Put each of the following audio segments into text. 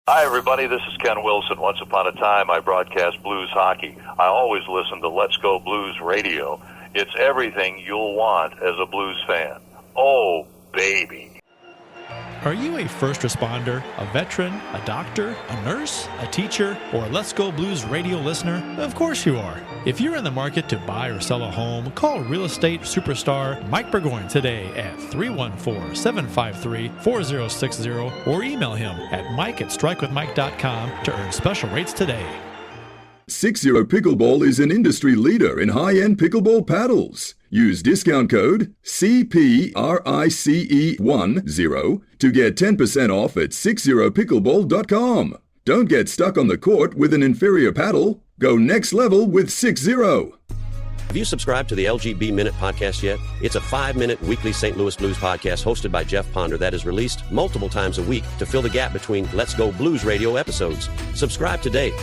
Hi, everybody. This is Ken Wilson. Once upon a time, I broadcast blues hockey. I always listen to Let's Go Blues Radio. It's everything you'll want as a blues fan. Oh, baby. Are you a first responder, a veteran, a doctor, a nurse, a teacher, or a Let's Go Blues Radio listener? Of course you are. If you're in the market to buy or sell a home, call real estate superstar Mike Burgoyne today at 314-753-4060 or email him at mike@strikewithmike.com to earn special rates today. 60 Pickleball is an industry leader in high-end pickleball paddles. Use discount code CPRICE10 to get 10% off at 60pickleball.com. Don't get stuck on the court with an inferior paddle. Go next level with 60. Have you subscribed to the LGB Minute podcast yet? It's a 5-minute weekly St. Louis Blues podcast hosted by Jeff Ponder that is released multiple times a week to fill the gap between Let's Go Blues Radio episodes. Subscribe today.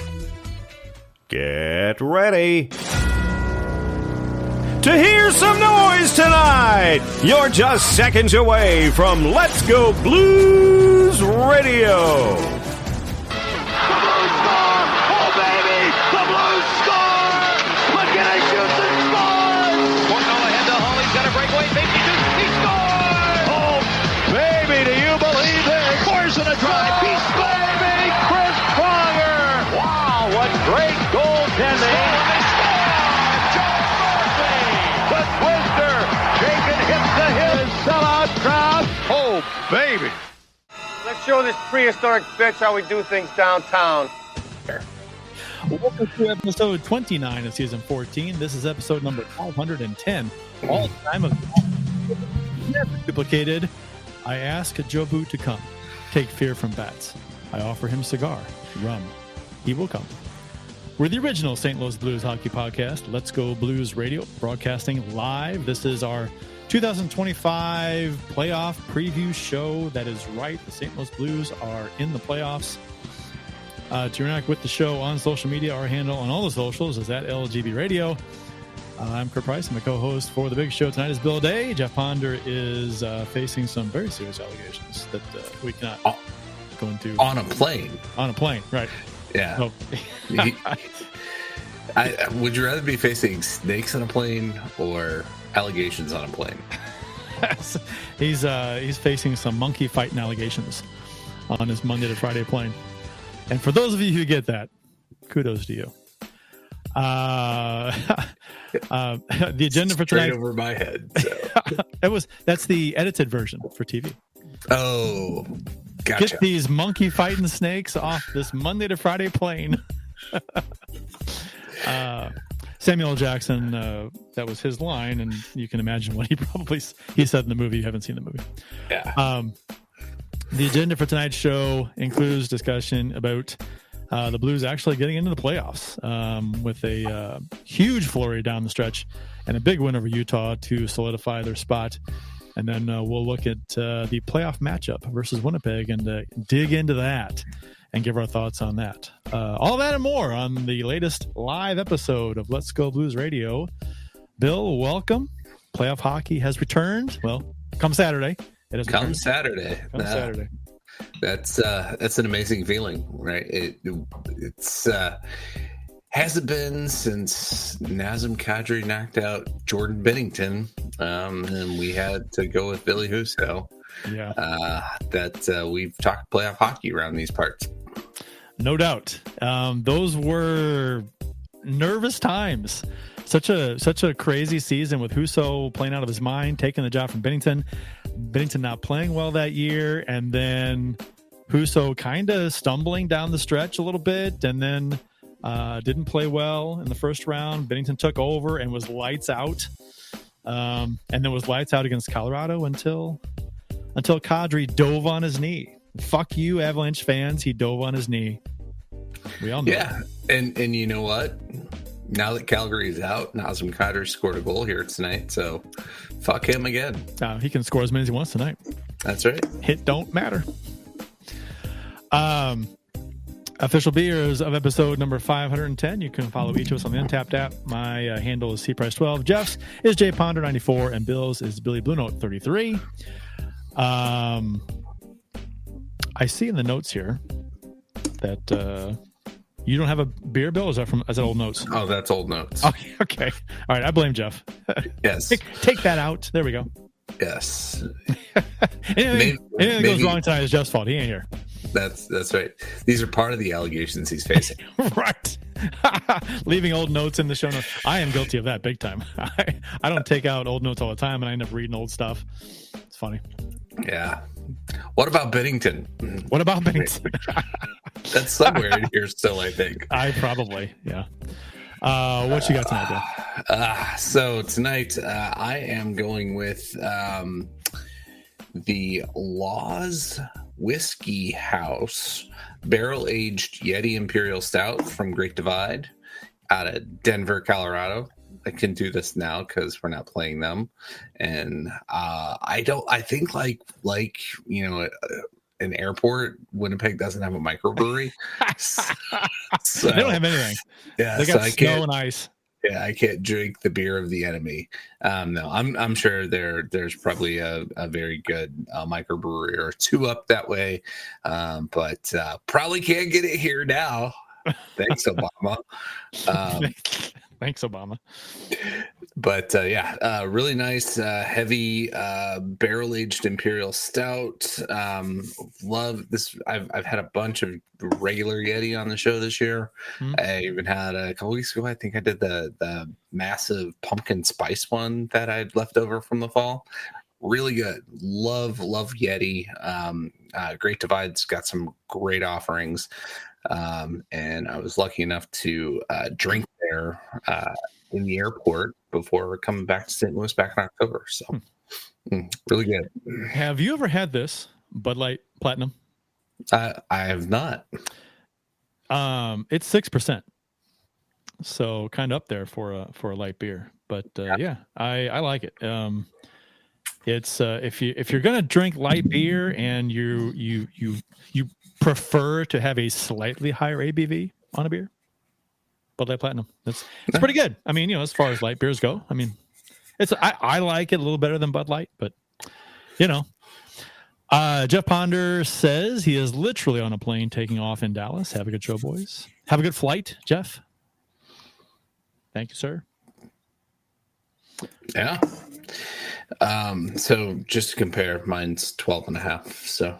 Get ready to hear some noise tonight. You're just seconds away from Let's Go Blues Radio. The Blues score! Oh, baby! The Blues score! McKinnon shoots and scores! Cornell ahead to Hall. He's got a breakaway. Safety shoots. He scores! Oh, baby, do you believe this? Scores in a drive. He scores! Baby, Chris Pronger! Wow, what great goaltending! They score! Joe Murphy! The Twister! Shaking hip to hip. Sellout crowd. Oh, baby! Let's show this prehistoric bitch how we do things downtown. Welcome to episode 29 of season 14. This is episode number 510. All time of never duplicated. I ask Jobu to come. Take fear from bats. I offer him cigar, rum. He will come. We're the original St. Louis Blues hockey podcast, Let's Go Blues Radio, broadcasting live. This is our 2025 playoff preview show. That is right. The St. Louis Blues are in the playoffs. To interact with the show on social media, our handle on all the socials is at LGB Radio. I'm Kurt Price. I'm the co-host for the big show tonight is Bill Day. Jeff Ponder is facing some very serious allegations that we cannot go into. On a plane. On a plane, right. Yeah. Would you rather be facing snakes on a plane or allegations on a plane? He's facing some monkey fighting allegations on his Monday to Friday plane. And for those of you who get that, kudos to you. The agenda for tonight over my head. So. That's the edited version for TV. Oh, gotcha. Get these monkey fighting snakes off this Monday to Friday plane. Samuel L. Jackson, that was his line, and you can imagine what he said in the movie. You haven't seen the movie. Yeah. The agenda for tonight's show includes discussion about the Blues actually getting into the playoffs with a huge flurry down the stretch and a big win over Utah to solidify their spot. And then we'll look at the playoff matchup versus Winnipeg and dig into that and give our thoughts on that. All that and more on the latest live episode of Let's Go Blues Radio. Bill, welcome. Playoff hockey has returned. Well, come Saturday. Come Saturday. Saturday. That's an amazing feeling, right? It's hasn't been since Nazem Kadri knocked out Jordan Binnington, and we had to go with Billy Husso. Yeah, that we've talked playoff hockey around these parts. No doubt. Those were nervous times. Such a crazy season with Husso playing out of his mind, taking the job from Binnington. Binnington not playing well that year, and then Husso kind of stumbling down the stretch a little bit, and then didn't play well in the first round. Binnington took over and was lights out, and then was lights out against Colorado until Kadri dove on his knee. Fuck you, Avalanche fans. He dove on his knee. We all know. Yeah, and you know what? Now that Calgary is out, Nazem Kadri scored a goal here tonight, so fuck him again. He can score as many as he wants tonight. That's right. Hit don't matter. Official beers of episode number 510. You can follow each of us on the Untapped app. My handle is cprice12. Jeff's is jponder94, and Bill's is Billy Blue Note 33. I see in the notes here that you don't have a beer, Bill? Or is that old notes? Oh, that's old notes. Okay. All right. I blame Jeff. Yes. Take that out. There we go. Yes. anything that goes wrong tonight is Jeff's fault. He ain't here. That's right. These are part of the allegations he's facing. Right. Leaving old notes in the show notes. I am guilty of that big time. I don't take out old notes all the time, and I end up reading old stuff. It's funny. Yeah. What about Bennington? That's somewhere in here still, I think. Yeah. What you got tonight, Bill? So tonight, I am going with the Laws Whiskey House barrel-aged Yeti Imperial Stout from Great Divide out of Denver, Colorado. I can do this now because we're not playing them, and I think like an airport, Winnipeg doesn't have a microbrewery. So, they don't have anything. Yeah, they got snow and ice. Yeah, I can't drink the beer of the enemy. No, I'm sure there's probably a very good microbrewery or two up that way, but probably can't get it here now. Thanks, Obama. Thanks, Obama. But really nice, heavy, barrel-aged Imperial Stout. Love this. I've had a bunch of regular Yeti on the show this year. Mm-hmm. I even had a couple weeks ago. I think I did the massive pumpkin spice one that I'd left over from the fall. Really good. Love Yeti. Great Divide's got some great offerings. And I was lucky enough to drink there in the airport before coming back to St. Louis back in October. So really good. Have you ever had this Bud Light Platinum? I have not. It's 6%, so kind of up there for a light beer. But I like it. It's if you're gonna drink light beer and you prefer to have a slightly higher ABV on a beer, Bud Light Platinum. It's pretty good. I mean, as far as light beers go, I mean, I like it a little better than Bud Light, but Jeff Ponder says he is literally on a plane taking off in Dallas. Have a good show, boys. Have a good flight, Jeff. Thank you, sir. Yeah. So just to compare, mine's 12.5. So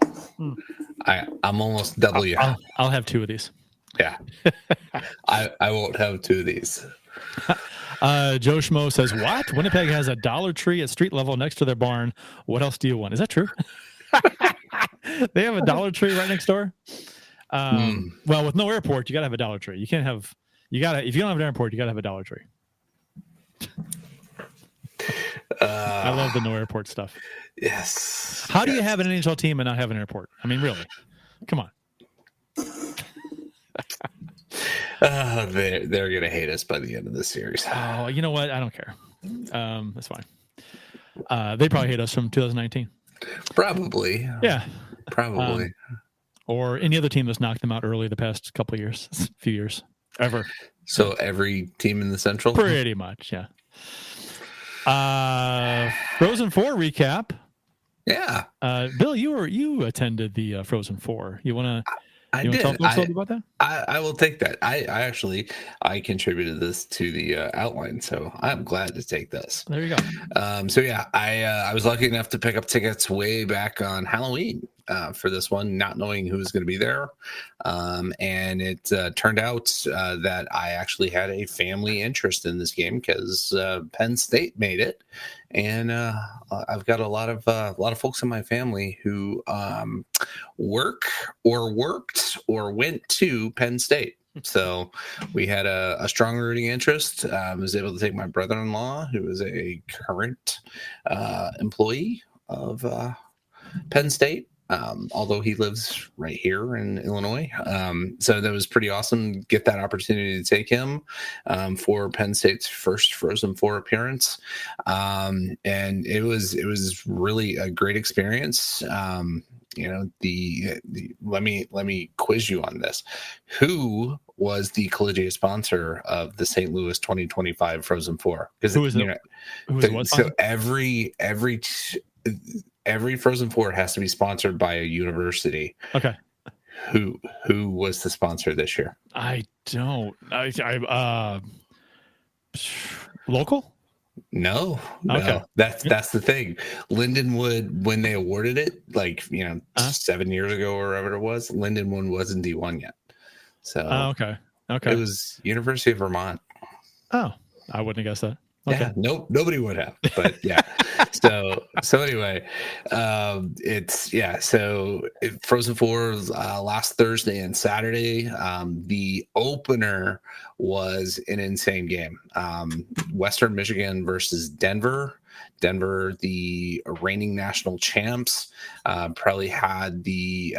I'm almost double you. I'll have two of these. Yeah. I won't have two of these. Joe Schmo says, what? Winnipeg has a Dollar Tree at street level next to their barn. What else do you want? Is that true? They have a Dollar Tree right next door. Well, with no airport, you gotta have a Dollar Tree. If you don't have an airport, you gotta have a Dollar Tree. I love the no airport stuff. Yes. How do you have an NHL team and not have an airport? I mean, really? Come on. They're gonna hate us by the end of this series. Oh, you know what? I don't care. That's fine. They probably hate us from 2019. Probably. Yeah. Probably. Or any other team that's knocked them out early the past couple of years, few years, ever. So every team in the Central? Pretty much, yeah. Frozen 4 recap. Yeah. Bill, you attended the Frozen 4. You want to tell folks a little bit about that? I will take that. I contributed this to the outline, so I'm glad to take this. There you go. I was lucky enough to pick up tickets way back on Halloween for this one, not knowing who was going to be there. And it turned out that I actually had a family interest in this game because Penn State made it. And I've got a lot of folks in my family who work or worked or went to Penn State. So we had a strong rooting interest. I was able to take my brother-in-law, who is a current employee of Penn State, although he lives right here in Illinois. So that was pretty awesome. Get that opportunity to take him for Penn State's first Frozen 4 appearance. And it was really a great experience. Let me quiz you on this. Who was the collegiate sponsor of the St. Louis 2025 Frozen 4? Because so every Frozen 4 has to be sponsored by a university. Okay. Who was the sponsor this year? I don't. Local? No. Okay. That's the thing. Lindenwood, when they awarded it, 7 years ago or whatever it was, Lindenwood wasn't D1 yet. So okay. It was University of Vermont. Oh, I wouldn't have guessed that. Okay. Yeah, nobody would have, but yeah. so anyway, Frozen Four was, last Thursday and Saturday. The opener was an insane game. Western Michigan versus Denver. Denver, the reigning national champs, probably had the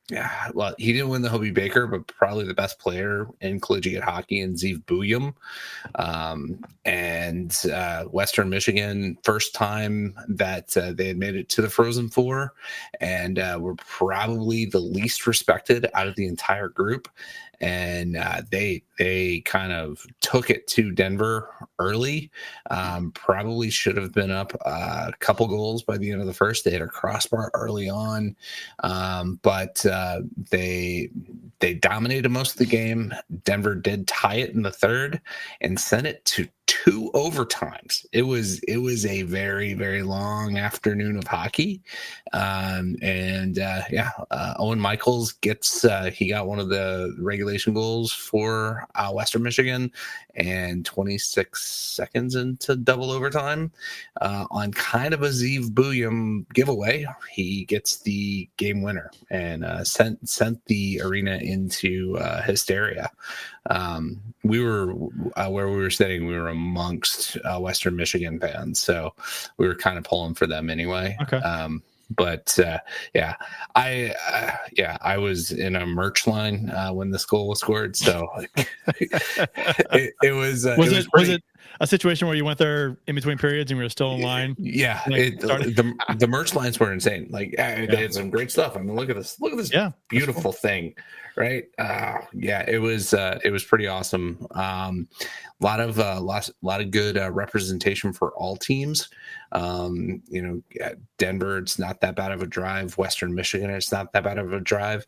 he didn't win the Hobie Baker, but probably the best player in collegiate hockey in Zeev Buyum. And Western Michigan, first time that they had made it to the Frozen Four, and were probably the least respected out of the entire group. And they kind of took it to Denver early. Probably should have been up a couple goals by the end of the first. They had a crossbar early on, but they dominated most of the game. Denver did tie it in the third and sent it to 2 overtimes. It was a very, very long afternoon of hockey. Owen Michaels gets he got one of the regulation goals for Western Michigan, and 26 seconds into double overtime, on kind of a Zeev Buyum giveaway, he gets the game winner and sent the arena into hysteria. We were where we were sitting, we were amongst Western Michigan fans, so we were kind of pulling for them anyway. Okay. I was in a merch line when this goal was scored, so it was. Was it a situation where you went there in between periods and we were still in line? Yeah, the merch lines were insane. They had some great stuff. I mean, look at this beautiful thing, right? It was pretty awesome. A lot of good representation for all teams. Denver, it's not that bad of a drive. Western Michigan, it's not that bad of a drive.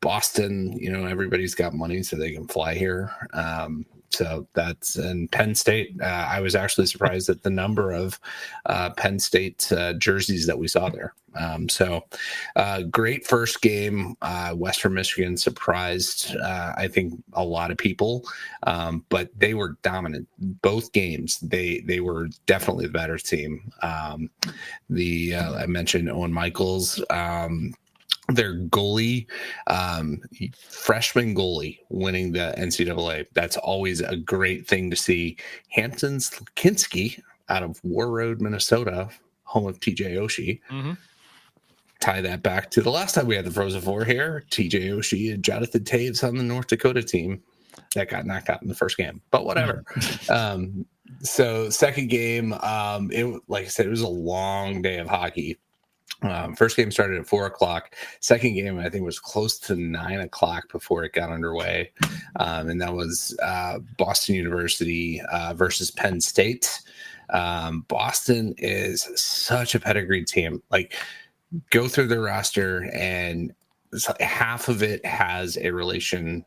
Boston, everybody's got money, so they can fly here. So that's in Penn State. I was actually surprised at the number of Penn State jerseys that we saw there. Great first game. Western Michigan surprised, I think, a lot of people, but they were dominant both games. They were definitely the better team. I mentioned Owen Michaels. Their goalie, freshman goalie, winning the NCAA. That's always a great thing to see. Hampton Slakinski out of War Road, Minnesota, home of TJ Oshie. Mm-hmm. Tie that back to the last time we had the Frozen Four here. TJ Oshie and Jonathan Taves on the North Dakota team that got knocked out in the first game, but whatever. So second game, like I said, it was a long day of hockey. First game started at 4:00. Second game, I think, was close to 9:00 before it got underway. And that was Boston University versus Penn State. Boston is such a pedigree team. Go through their roster, and half of it has a relation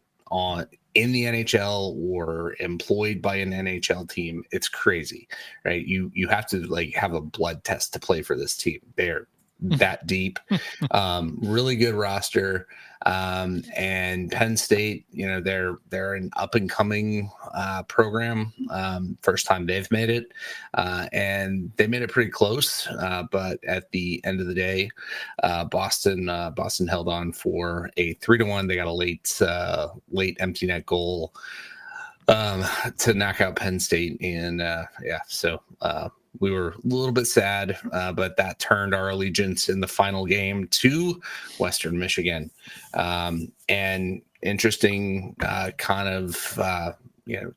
in the NHL or employed by an NHL team. It's crazy, right? You have to have a blood test to play for this team. They're that deep. Really good roster. And Penn State, they're an up and coming program. First time they've made it, and they made it pretty close. But at the end of the day, Boston held on for a 3-1. They got a late empty net goal to knock out Penn State, and we were a little bit sad, but that turned our allegiance in the final game to Western Michigan. And interesting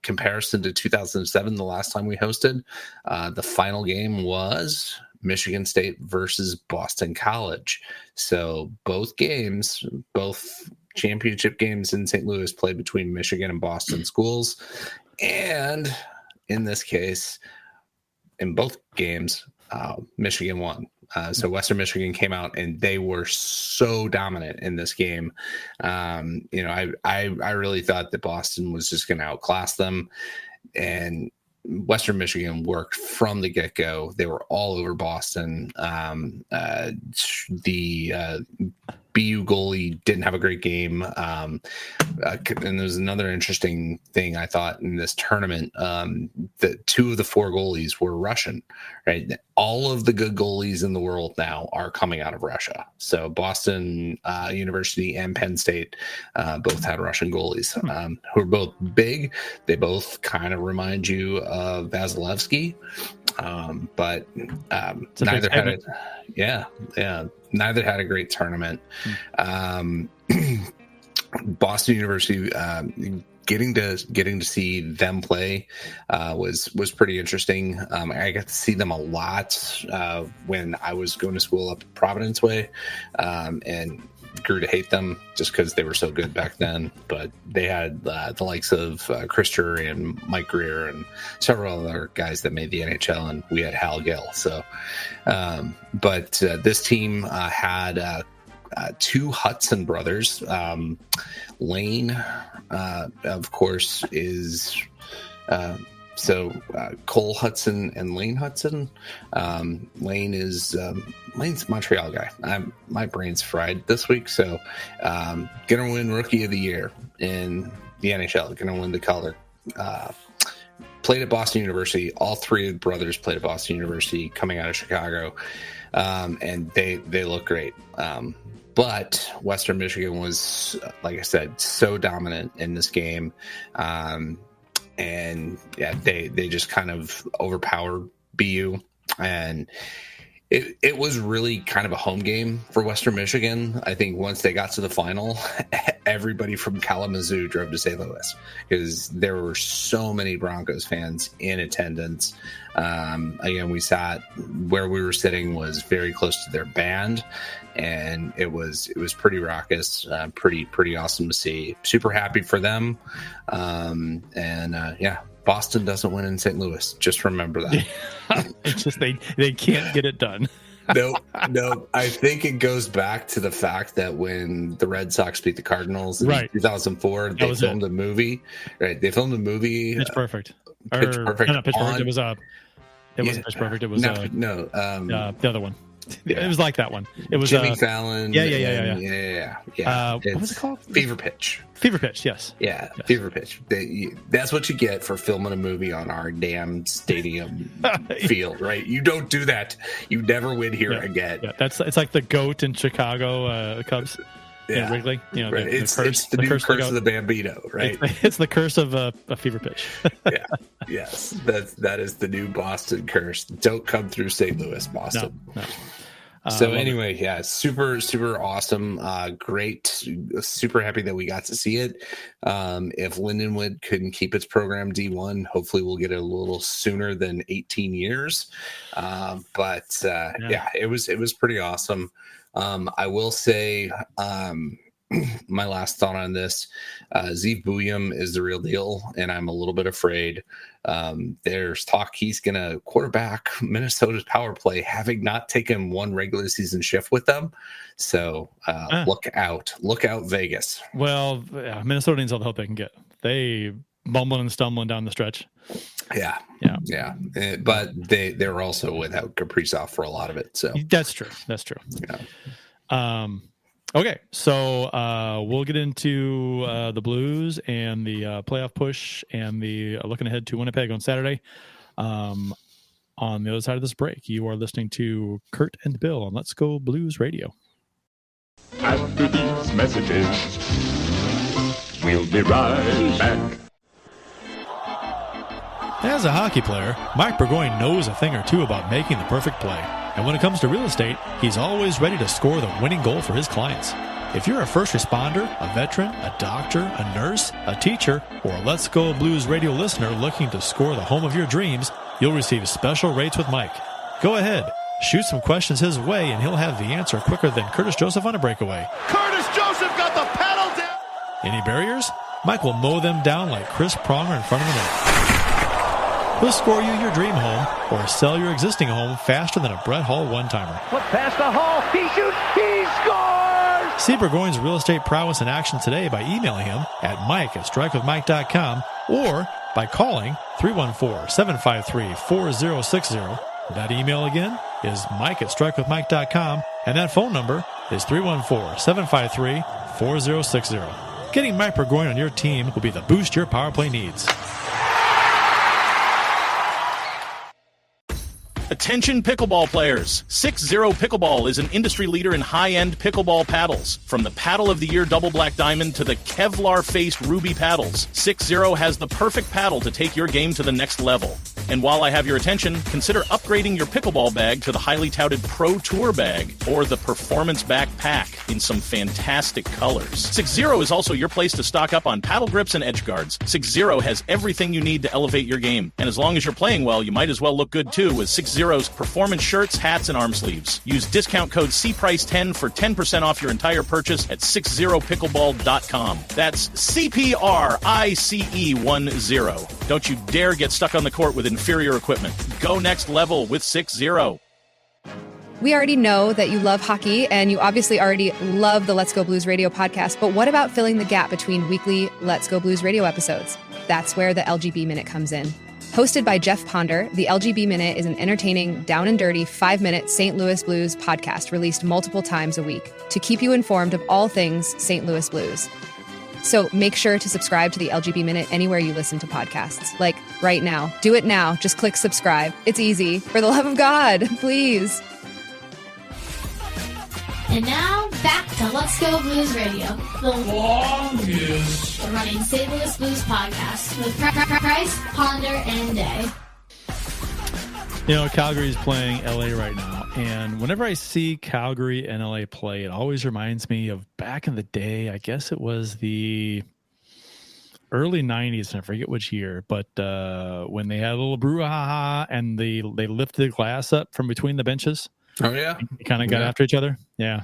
comparison to 2007, the last time we hosted. The final game was Michigan State versus Boston College. So both championship games in St. Louis played between Michigan and Boston schools. And in this case, in both games, Michigan won. So Western Michigan came out and they were so dominant in this game. I really thought that Boston was just going to outclass them, and Western Michigan worked from the get-go. They were all over Boston. The BU goalie didn't have a great game. And there's another interesting thing I thought in this tournament. That 2 of the 4 goalies were Russian, right? All of the good goalies in the world now are coming out of Russia. So Boston University and Penn State both had Russian goalies who are both big. They both kind of remind you of Vasilevsky, but neither had it. Yeah. Neither had a great tournament. Boston University, getting to see them play was pretty interesting. I got to see them a lot when I was going to school up Providence way, and grew to hate them just because they were so good back then. But they had the likes of Chris Drury and Mike Greer and several other guys that made the NHL, and we had Hal Gill. So, but this team had 2 Hudson brothers. Lane, of course, is Cole Hudson and Lane Hudson. Lane is Lane's a Montreal guy. My brain's fried this week, so gonna win Rookie of the Year in the NHL. Gonna win the Calder. Played at Boston University. All 3 brothers played at Boston University, coming out of Chicago, and they look great. But Western Michigan was, like I said, so dominant in this game. And yeah, they just kind of overpowered BU, and it was really kind of a home game for Western Michigan. I think once they got to the final, everybody from Kalamazoo drove to St. Louis because there were so many Broncos fans in attendance. Again, we sat where we were sitting was very close to their band, and it was pretty raucous, pretty awesome to see. Super happy for them. Yeah, Boston doesn't win in St. Louis. Just remember that. It's just they can't get it done. No. I think it goes back to the fact that when the Red Sox beat the Cardinals in 2004, they filmed a movie. Right? They filmed a movie. Pitch Perfect. Pitch Perfect. Not Pitch Perfect. It wasn't Pitch Perfect. It was the other one. Yeah. It was like that one. It was Jimmy Fallon. Yeah. What was it called? Fever Pitch. Fever Pitch, yes. Yeah, yes. Fever Pitch. That's what you get for filming a movie on our damn stadium field, right? You don't do that. You never win here again. Yeah. It's like the GOAT in Chicago Cubs. Yeah, Wrigley. Right. It's the new curse of the Bambino, right? It's the curse of a fever pitch. Yeah. Yes. That is the new Boston curse. Don't come through St. Louis, Boston. No. So anyway, yeah, super awesome. Great. Super happy that we got to see it. If Lindenwood couldn't keep its program D1, hopefully we'll get it a little sooner than 18 years. But it was pretty awesome. I will say, my last thought on this, Zeev Bouillon is the real deal, and I'm a little bit afraid. There's talk he's going to quarterback Minnesota's power play, having not taken one regular season shift with them. So look out, Vegas. Well, Minnesota needs all the help they can get. They bumbling and stumbling down the stretch. Yeah. But they were also without Kaprizov for a lot of it. So that's true. Yeah. Okay, so we'll get into the Blues and the playoff push and the looking ahead to Winnipeg on Saturday. On the other side of this break, you are listening to Kurt and Bill on Let's Go Blues Radio. After these messages, we'll be right back. As a hockey player, Mike Burgoyne knows a thing or two about making the perfect play. And when it comes to real estate, he's always ready to score the winning goal for his clients. If you're a first responder, a veteran, a doctor, a nurse, a teacher, or a Let's Go Blues Radio listener looking to score the home of your dreams, you'll receive special rates with Mike. Go ahead, shoot some questions his way, and he'll have the answer quicker than Curtis Joseph on a breakaway. Curtis Joseph got the pedal down! Any barriers? Mike will mow them down like Chris Pronger in front of the net. He'll score you your dream home or sell your existing home faster than a Brett Hall one-timer. Flip past the Hall. He shoots. He scores! See Burgoyne's real estate prowess in action today by emailing him at mike@strikewithmike.com or by calling 314-753-4060. That email again is mike@strikewithmike.com, and that phone number is 314-753-4060. Getting Mike Burgoyne on your team will be the boost your power play needs. Attention pickleball players. 6-0 Pickleball is an industry leader in high-end pickleball paddles. From the Paddle of the Year Double Black Diamond to the Kevlar-faced Ruby paddles, 6-0 has the perfect paddle to take your game to the next level. And while I have your attention, consider upgrading your pickleball bag to the highly touted Pro Tour bag or the Performance Backpack in some fantastic colors. 6-0 is also your place to stock up on paddle grips and edge guards. 6-0 has everything you need to elevate your game. And as long as you're playing well, you might as well look good too with 6-0's performance shirts, hats, and arm sleeves. Use discount code CPRICE10 for 10% off your entire purchase at 60pickleball.com. That's CPRICE10. Don't you dare get stuck on the court with inferior equipment. Go next level with 6-0. We already know that you love hockey, and you obviously already love the Let's Go Blues Radio podcast, but what about filling the gap between weekly Let's Go Blues Radio episodes? That's where the LGB Minute comes in. Hosted by Jeff Ponder, the LGB Minute is an entertaining, down and dirty 5-minute St. Louis Blues podcast released multiple times a week to keep you informed of all things St. Louis Blues. So make sure to subscribe to the LGB Minute anywhere you listen to podcasts. Like right now. Do it now. Just click subscribe. It's easy. For the love of God, please. And now, back to Let's Go Blues Radio, the longest running St. Louis Blues podcast with Price, Ponder, and Day. You know, Calgary's playing LA right now, and whenever I see Calgary and LA play, it always reminds me of back in the day. I guess it was the early 90s, and I forget which year, but when they had a little brouhaha and they lifted the glass up from between the benches. Oh yeah, kind of got after each other. Yeah,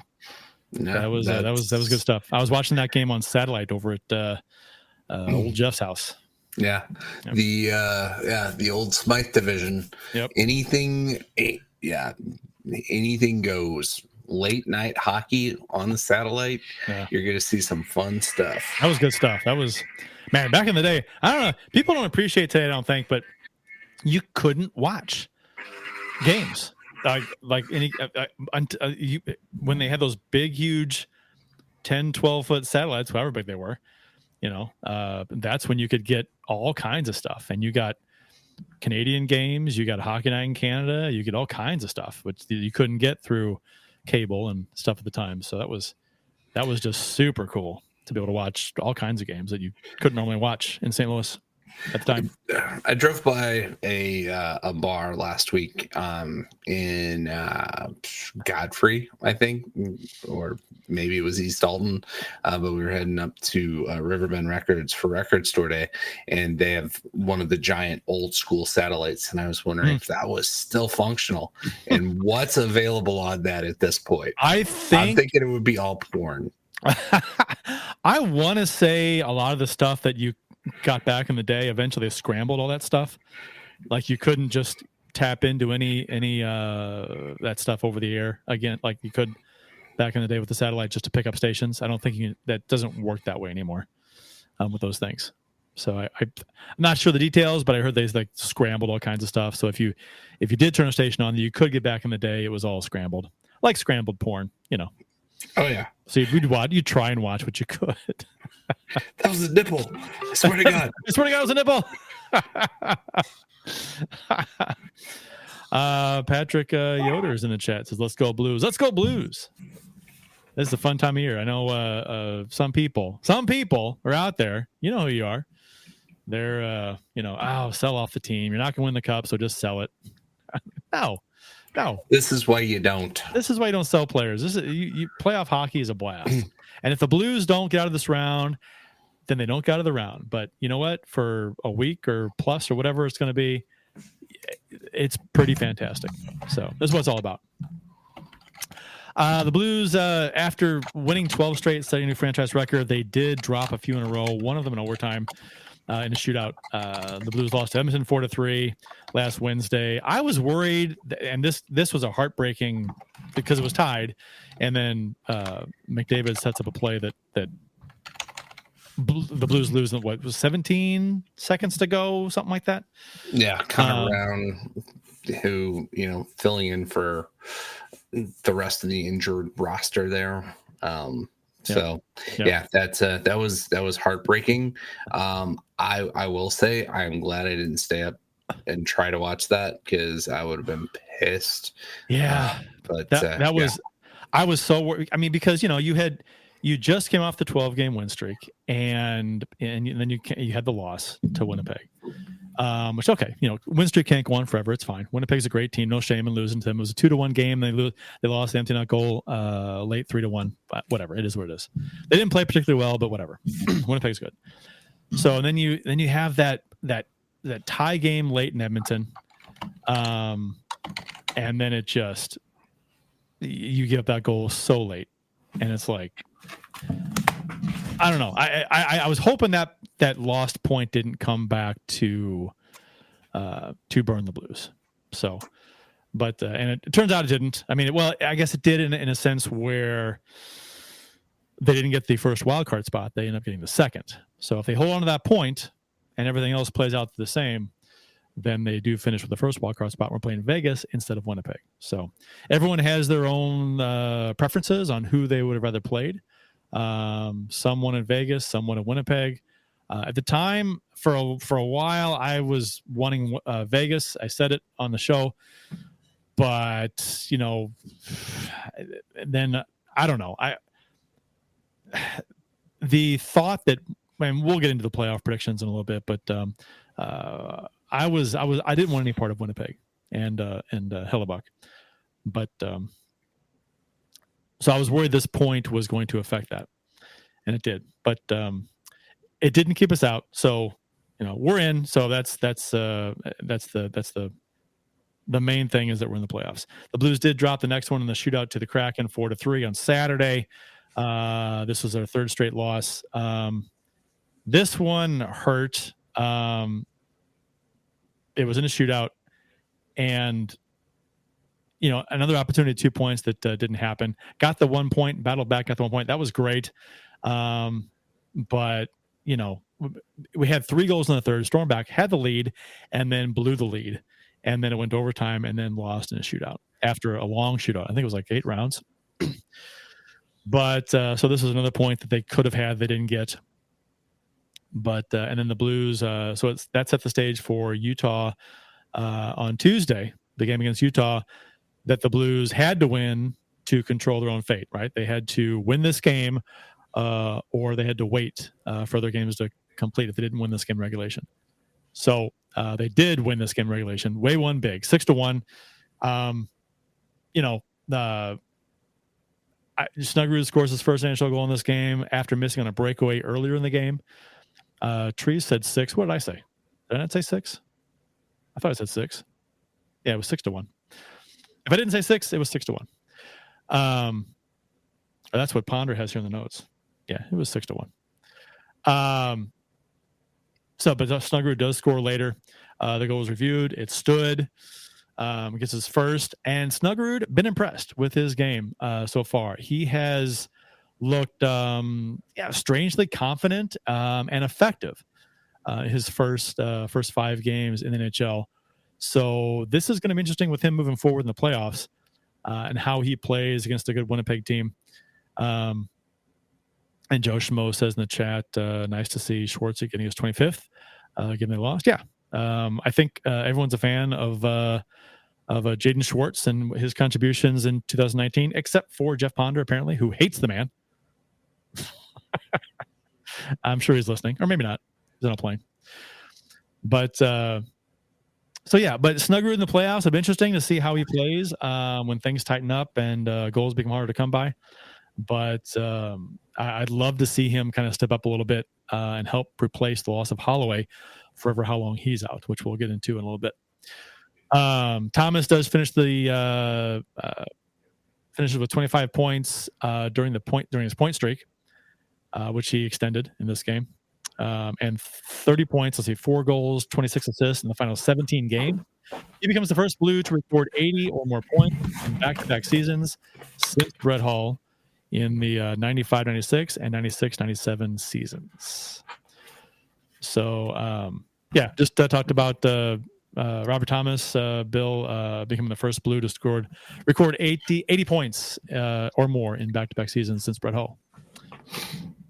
that was good stuff. I was watching that game on satellite over at old Jeff's house. Yeah, yep. The old Smythe division. Yep. Anything goes. Late night hockey on the satellite. Yeah. You're going to see some fun stuff. That was good stuff. That was, man, back in the day. I don't know. People don't appreciate today, I don't think, but you couldn't watch games. When they had those big, huge 10, 12-foot satellites, however big they were, that's when you could get all kinds of stuff. And you got Canadian games, you got Hockey Night in Canada, you get all kinds of stuff, which you couldn't get through cable and stuff at the time. So that was just super cool to be able to watch all kinds of games that you couldn't normally watch in St. Louis at the time. I drove by a bar last week in Godfrey, I think, or maybe it was East Alton, but we were heading up to Riverbend Records for Record Store Day, and they have one of the giant old school satellites, and I was wondering if that was still functional and what's available on that at this point. I'm thinking it would be all porn. I want to say a lot of the stuff that you got back in the day, eventually they scrambled all that stuff. Like you couldn't just tap into any that stuff over the air again, like you could back in the day with the satellite just to pick up stations. I don't think that doesn't work that way anymore with those things. So I'm not sure the details, but I heard they like scrambled all kinds of stuff. So if you did turn a station on, you could get back in the day. It was all scrambled, like scrambled porn, Oh yeah. So you'd try and watch what you could. That was a nipple. I swear to God. I swear to God, it was a nipple. Patrick Yoder's in the chat. Says, "Let's go Blues. Let's go Blues." This is a fun time of year. I know some people are out there. You know who you are. They're sell off the team. You're not going to win the cup, so just sell it. No. This is why you don't. This is why you don't sell players. Playoff hockey is a blast. And if the Blues don't get out of this round, then they don't get out of the round. But you know what? For a week or plus or whatever it's going to be, it's pretty fantastic. So this is what it's all about. The Blues, after winning 12 straight, setting a new franchise record, they did drop a few in a row, one of them in overtime. in a shootout. The Blues lost to Edmonton 4-3 last Wednesday. I was worried, and this was a heartbreaking because it was tied, and then McDavid sets up a play that the Blues lose in what was 17 seconds to go, something like that. Yeah, Connor Brown, who filling in for the rest of the injured roster there. That was heartbreaking. I will say I'm glad I didn't stay up and try to watch that because I would have been pissed. Yeah, but that was I was so worried. I mean, because you just came off the 12-game win streak, and then you had the loss to Winnipeg. Which okay, win streak can't go on forever. It's fine. Winnipeg's a great team. No shame in losing to them. It was a 2-1 game. They lost the empty net goal late 3-1. But whatever, it is what it is. They didn't play particularly well, but whatever. Winnipeg's good. So then you have that tie game late in Edmonton, and then it just you give up that goal so late, and it's like I don't know. I was hoping that lost point didn't come back to burn the Blues. So, but and it turns out it didn't. I mean, I guess it did in a sense where they didn't get the first wild card spot. They end up getting the second. So if they hold on to that point and everything else plays out the same, then they do finish with the first wild card spot. We're playing Vegas instead of Winnipeg. So everyone has their own preferences on who they would have rather played. Someone in Vegas, someone in Winnipeg. At the time, for a while, I was wanting Vegas. I said it on the show, but then I don't know. The thought that, and we'll get into the playoff predictions in a little bit, but I didn't want any part of Winnipeg and Hellebuck, but so I was worried this point was going to affect that, and it did. But it didn't keep us out. So we're in. So that's the main thing is that we're in the playoffs. The Blues did drop the next one in the shootout to the Kraken 4-3 on Saturday. This was their third straight loss. This one hurt. It was in a shootout, and another opportunity, 2 points that didn't happen. Got the 1 point, battled back, got the 1 point. That was great. But we had 3 goals in the third. Stormback had the lead, and then blew the lead, and then it went to overtime, and then lost in a shootout after a long shootout. I think it was like 8 rounds. But so this was another point that they could have had, they didn't get. But and then the Blues, so that set the stage for Utah on Tuesday, the game against Utah, that the Blues had to win to control their own fate, right? They had to win this game or they had to wait for their games to complete if they didn't win this game in regulation. So they did win this game in regulation. Way won big, 6-1. Snuggerud scores his first NHL goal in this game after missing on a breakaway earlier in the game. Trees said 6. What did I say? Did I not say 6? I thought I said 6. Yeah, it was 6-1. If I didn't say 6, it was 6-1. That's what Ponder has here in the notes. Yeah, it was 6-1. But Snuggerud does score later. The goal was reviewed. It stood. Gets his first. And Snuggerud, been impressed with his game so far. He has looked strangely confident and effective his first 5 games in the NHL. So this is going to be interesting with him moving forward in the playoffs and how he plays against a good Winnipeg team. And Joe Schmo says in the chat, nice to see Schwartzy getting his 25th, given they lost. Yeah. I think everyone's a fan of Jaden Schwartz and his contributions in 2019, except for Jeff Ponder, apparently, who hates the man. I'm sure he's listening, or maybe not. He's on a plane. But but Snuggerud in the playoffs, it'll be interesting to see how he plays when things tighten up and goals become harder to come by. But I'd love to see him kind of step up a little bit and help replace the loss of Holloway for how long he's out, which we'll get into in a little bit. Thomas does finish finishes with 25 points during his point streak, which he extended in this game. and 30 points. Let's see, 4 goals, 26 assists in the final 17 games. He becomes the first Blue to record 80 or more points in back-to-back seasons since Brett Hull in the 95-96 and 96-97 seasons. So, just talked about Robert Thomas, Bill, becoming the first Blue to record 80 points or more in back-to-back seasons since Brett Hull.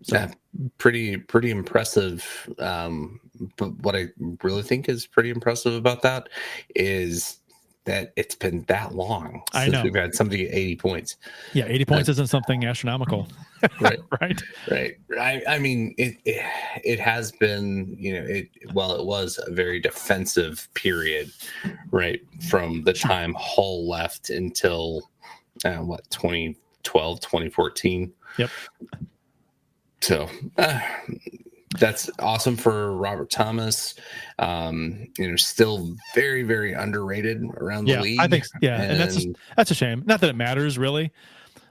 So. Yeah, pretty impressive. But what I really think is pretty impressive about that is that it's been that long since we've had somebody at 80 points. Yeah, 80 points isn't something astronomical. Right. Right. I mean, it has been, it was a very defensive period, right, from the time Hull left until 2012, 2014. Yep. So that's awesome for Robert Thomas. Still very, very underrated around the league. I think, and that's a shame. Not that it matters really,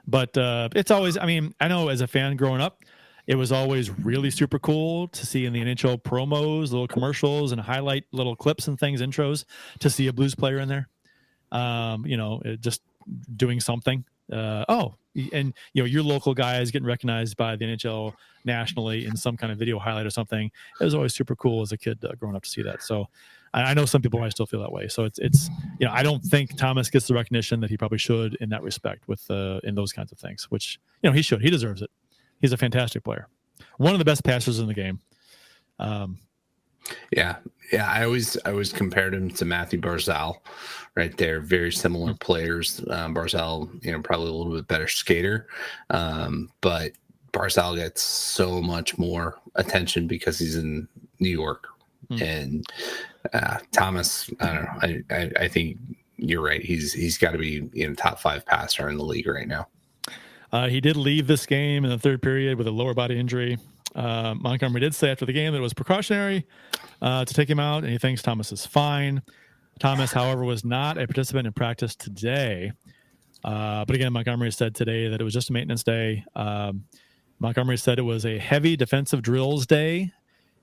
but it's always. I mean, I know as a fan growing up, it was always really super cool to see in the NHL promos, little commercials, and highlight little clips and things, intros, to see a Blues player in there. Just doing something. And your local guys getting recognized by the NHL nationally in some kind of video highlight or something. It was always super cool as a kid growing up to see that. So I know some people might still feel that way. So it's I don't think Thomas gets the recognition that he probably should in that respect with in those kinds of things, which he should. He deserves it. He's a fantastic player, one of the best passers in the game. Yeah. I always compared him to Matthew Barzal, right there. Very similar players. Barzal, probably a little bit better skater, but Barzal gets so much more attention because he's in New York. And Thomas, I don't know. I think you're right. He's got to be top 5 passer in the league right now. He did leave this game in the third period with a lower body injury. Montgomery did say after the game that it was precautionary to take him out, and he thinks Thomas is fine. Thomas, however, was not a participant in practice today. But again, Montgomery said today that it was just a maintenance day. Montgomery said it was a heavy defensive drills day,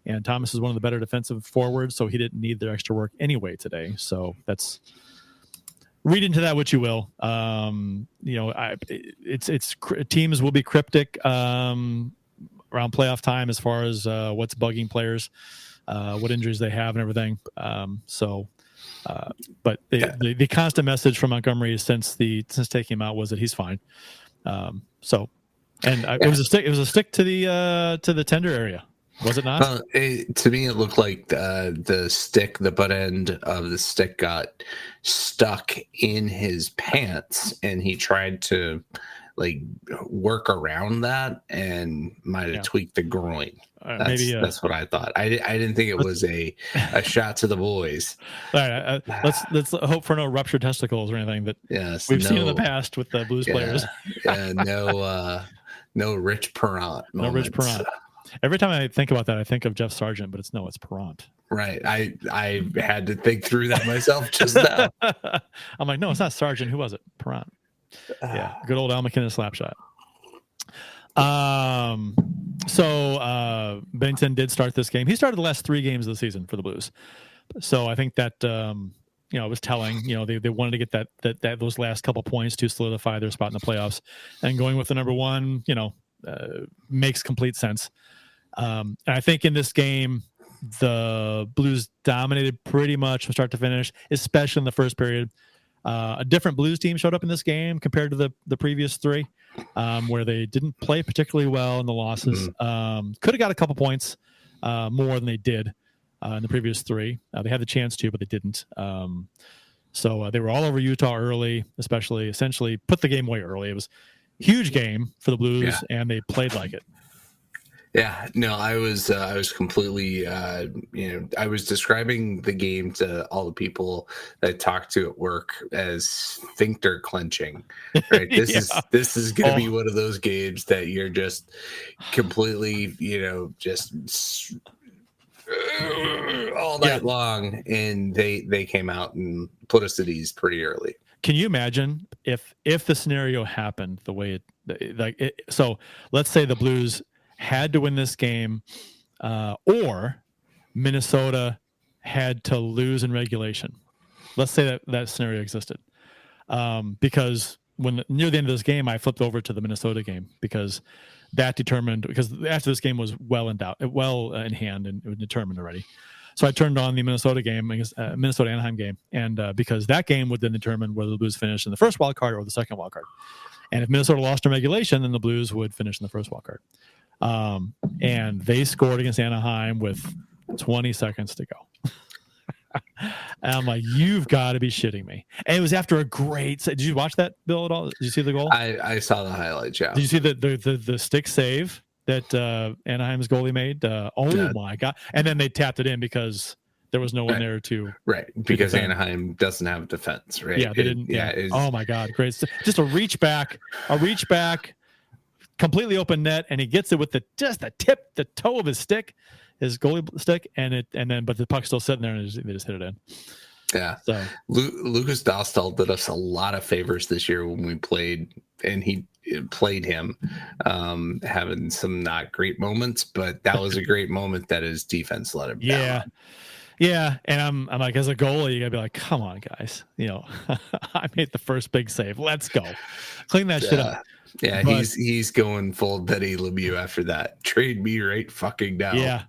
and Thomas is one of the better defensive forwards, so he didn't need their extra work anyway today. So that's read into that what you will. Teams will be cryptic around playoff time as far as what's bugging players, what injuries they have and everything. But the constant message from Montgomery since taking him out was that he's fine. It was a stick to the tender area, was it not? To me, it looked like the butt end of the stick got stuck in his pants, and he tried to work around that and might have tweaked the groin. That's what I thought. I didn't think it was a shot to the boys. All right, let's hope for no ruptured testicles or anything that we've seen in the past with the Blues players. No Rich Perrant moments. No Rich Perrant. Every time I think about that, I think of Jeff Sargent, but it's Perrant. Right. I had to think through that myself just now. I'm like, no, it's not Sargent. Who was it? Perrant. Yeah, good old Al McKinnon slap shot. So Bennington did start this game. He started the last 3 games of the season for the Blues. So I think that it was telling. They wanted to get that those last couple points to solidify their spot in the playoffs, and going with the number 1, makes complete sense. And I think in this game, the Blues dominated pretty much from start to finish, especially in the first period. A different Blues team showed up in this game compared to the previous 3, where they didn't play particularly well in the losses. Could have got a couple points more than they did in the previous 3. They had the chance to, but they didn't. So they were all over Utah early, essentially put the game away early. It was a huge game for the Blues, and they played like it. Yeah, no, I was completely, I was describing the game to all the people that I talked to at work as sphincter clenching, right? This is going to be one of those games that you're just completely, just all night long, and they came out and put us at ease pretty early. Can you imagine if the scenario happened the way so let's say the Blues had to win this game or Minnesota had to lose in regulation. Let's say that scenario existed. Because near the end of this game, I flipped over to the Minnesota game because that determined, because after this game was well in hand and it was determined already. So I turned on the Minnesota game, Minnesota Anaheim game, and because that game would then determine whether the Blues finished in the first wild card or the second wild card. And if Minnesota lost in regulation, then the Blues would finish in the first wild card. And they scored against Anaheim with 20 seconds to go. And I'm like, you've got to be shitting me. And it was after a great. Did you watch that, Bill, at all? Did you see the goal? I saw the highlights. Yeah. Did you see the stick save that Anaheim's goalie made? My God! And then they tapped it in because there was no one there to because Anaheim doesn't have defense. Right. Yeah, they didn't. Oh my God! Great. Just a reach back, completely open net, and he gets it with the toe of his stick. His goalie stick, but the puck's still sitting there, and they just hit it in. Yeah. So Lucas Dostal did us a lot of favors this year when we played, and he played him, having some not great moments, but that was a great moment that his defense let him down. Yeah. And I'm like, as a goalie, you gotta be like, come on, guys. I made the first big save. Let's go, clean that shit up. Yeah, but he's going full Betty Lemieux after that. Trade me right fucking now. Yeah.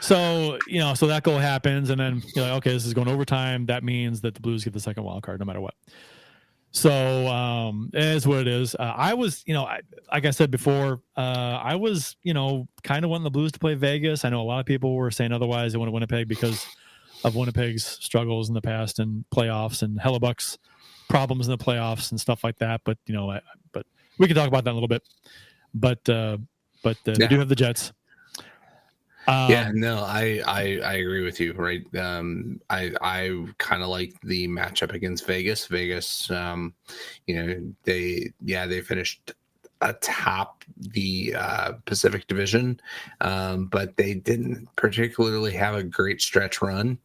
So, so that goal happens, and then you're like, okay, this is going overtime. That means that the Blues get the second wild card no matter what. So it is what it is. I was, like I said before, I was, kind of wanting the Blues to play Vegas. I know a lot of people were saying otherwise. They wanted Winnipeg because of Winnipeg's struggles in the past and playoffs and Hellebuck's problems in the playoffs and stuff like that. But, but we can talk about that in a little bit. But they do have the Jets. I agree with you. Right. I kind of like the matchup against Vegas. They finished atop the Pacific Division, but they didn't particularly have a great stretch run.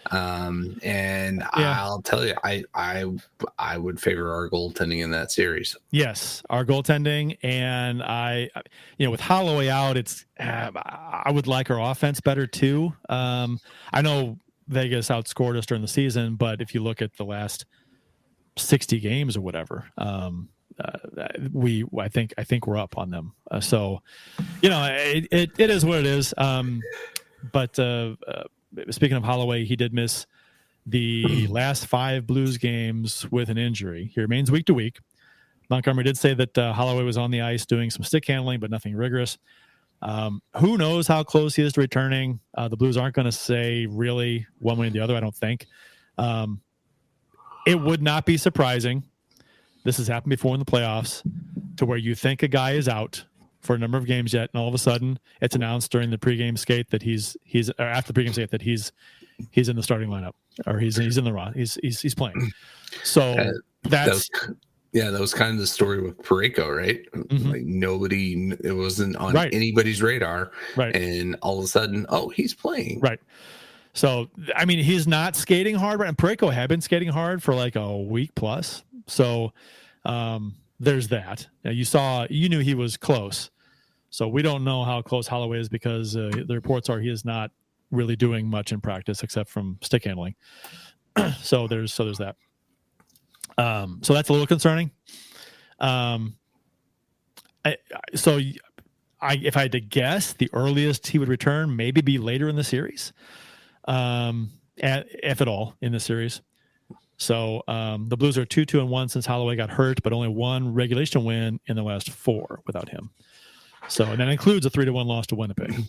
I'll tell you, I would favor our goaltending in that series. Yes, our goaltending, and with Holloway out, I would like our offense better too. I know Vegas outscored us during the season, but if you look at the last 60 games or whatever, I think we're up on them. So, it is what it is. But speaking of Holloway, he did miss the last 5 Blues games with an injury. He remains week to week. Montgomery did say that Holloway was on the ice doing some stick handling, but nothing rigorous. Who knows how close he is to returning? The Blues aren't going to say really one way or the other, I don't think. It would not be surprising. This has happened before in the playoffs, to where you think a guy is out for a number of games yet, and all of a sudden it's announced during the pregame skate that or after the pregame skate that he's in the starting lineup, or he's in the run. He's playing. So that was kind of the story with Parayko, right? Mm-hmm. Like it wasn't on anybody's radar, right? And all of a sudden, he's playing, right? So I mean, he's not skating hard, right? And Parayko had been skating hard for like a week plus. So there's that. Now, you knew he was close. So we don't know how close Holloway is because the reports are he is not really doing much in practice except from stick handling. so there's that. So that's a little concerning. If I had to guess, the earliest he would return maybe be later in the series, if at all in the series. So the Blues are 2-2-1 since Holloway got hurt, but only one regulation win in the last 4 without him. So, and that includes a 3-1 loss to Winnipeg.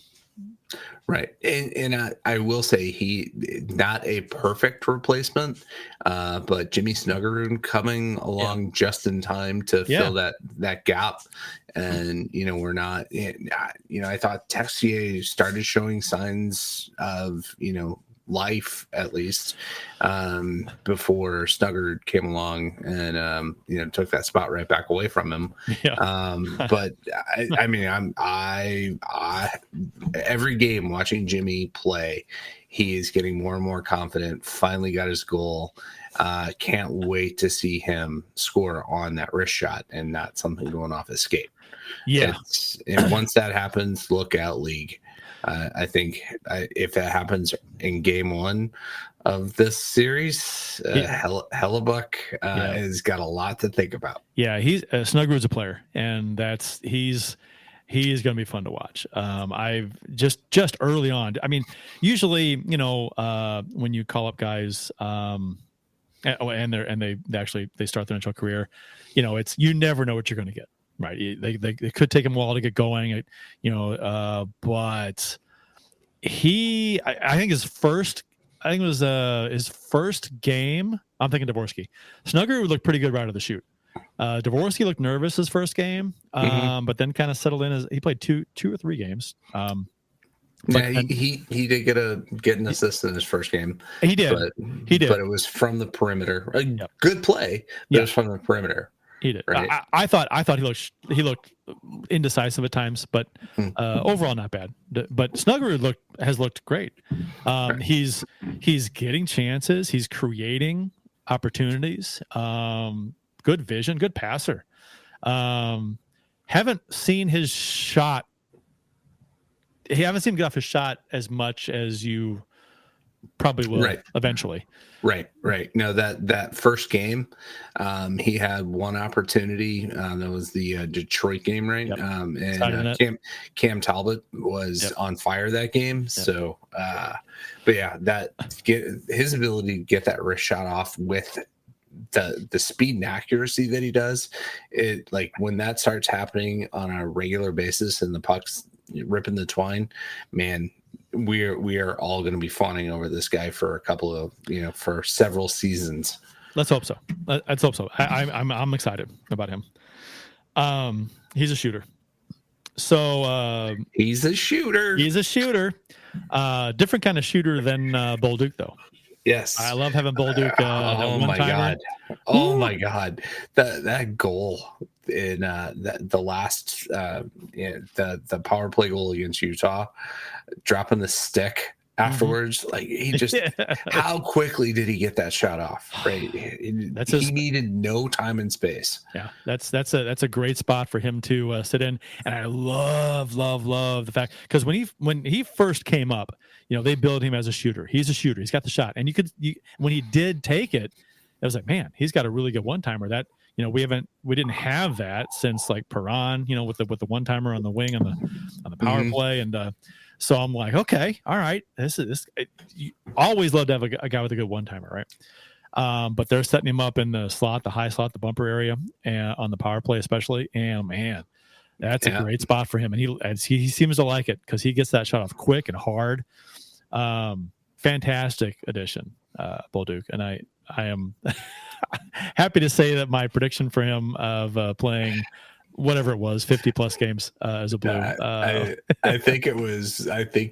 Right. And I will say he not a perfect replacement, but Jimmy Snuggerud coming along just in time to fill that gap. And, we're not, I thought Texier started showing signs of, life at least before Snuggerud came along and took that spot right back away from him. But I mean I every game watching Jimmy play, he is getting more and more confident. Finally got his goal. Can't wait to see him score on that wrist shot and not something going off his skate. And once that happens, look out, league. I think if that happens in game 1 of this series, Hellebuck has got a lot to think about. Yeah, he's Snuggerud's a player, and he's going to be fun to watch. I've just early on. I mean, usually, when you call up guys, and they start their NHL career, it's you never know what you're going to get. Right, they could take him a while to get going, but I think his first game. I'm thinking Dvorsky. Snuggerud would look pretty good right out of the chute. Dvorsky looked nervous his first game, but then kind of settled in as he played two or three games. He did get an assist in his first game. He did, but it was from the perimeter. Good play, but it was from the perimeter. He did. Right? I thought he looked indecisive at times, but overall not bad. But Snuggerud has looked great. He's getting chances. He's creating opportunities. Good vision. Good passer. Haven't seen his shot. Haven't seen him get off his shot as much as you probably will eventually. Right. No, that first game, he had one opportunity. That was the Detroit game, right? Yep. And Cam Talbot was on fire that game. Yep. So, but yeah, his ability to get that wrist shot off with the speed and accuracy that he does, it like when that starts happening on a regular basis and the puck's ripping the twine, man. We are all going to be fawning over this guy for a couple of for several seasons. Let's hope so. I'm excited about him. He's a shooter. So he's a shooter. Different kind of shooter than Bolduc though. Yes, I love having Bolduc. Oh my god, that goal in the last the power play goal against Utah, dropping the stick afterwards, like he just how quickly did he get that shot off? Right, he needed no time and space. Yeah, that's a great spot for him to sit in, and I love the fact because when he first came up, they build him as a shooter. He's a shooter. He's got the shot, and when he did take it, I was like, man, he's got a really good one timer. That we didn't have that since like Perron, with the one timer on the wing on the power play, and so I'm like, okay, all right, you always love to have a guy with a good one timer, right? But they're setting him up in the slot, the high slot, the bumper area, and on the power play especially, and man, that's a great spot for him, and he seems to like it because he gets that shot off quick and hard. Fantastic addition, Bolduc, and I am happy to say that my prediction for him of playing whatever it was 50 plus games as a Blue. I think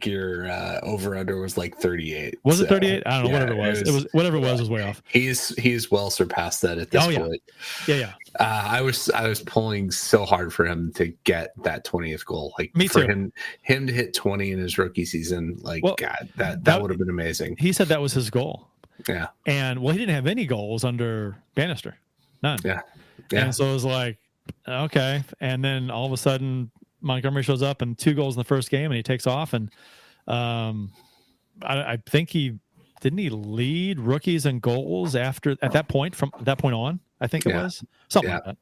your over under was like 38. Was it 38? I don't know, whatever it was. Whatever it was way off. He's well surpassed that at this point. Yeah. I was pulling so hard for him to get that 20th goal. Like me for too. him to hit 20 in his rookie season, like God, that would have been amazing. He said that was his goal. Yeah. And he didn't have any goals under Bannister. None. Yeah. And so it was like, okay. And then all of a sudden Montgomery shows up and 2 goals in the first game and he takes off. And I think he lead rookies and goals at that point, from that point on, I think it was something like that.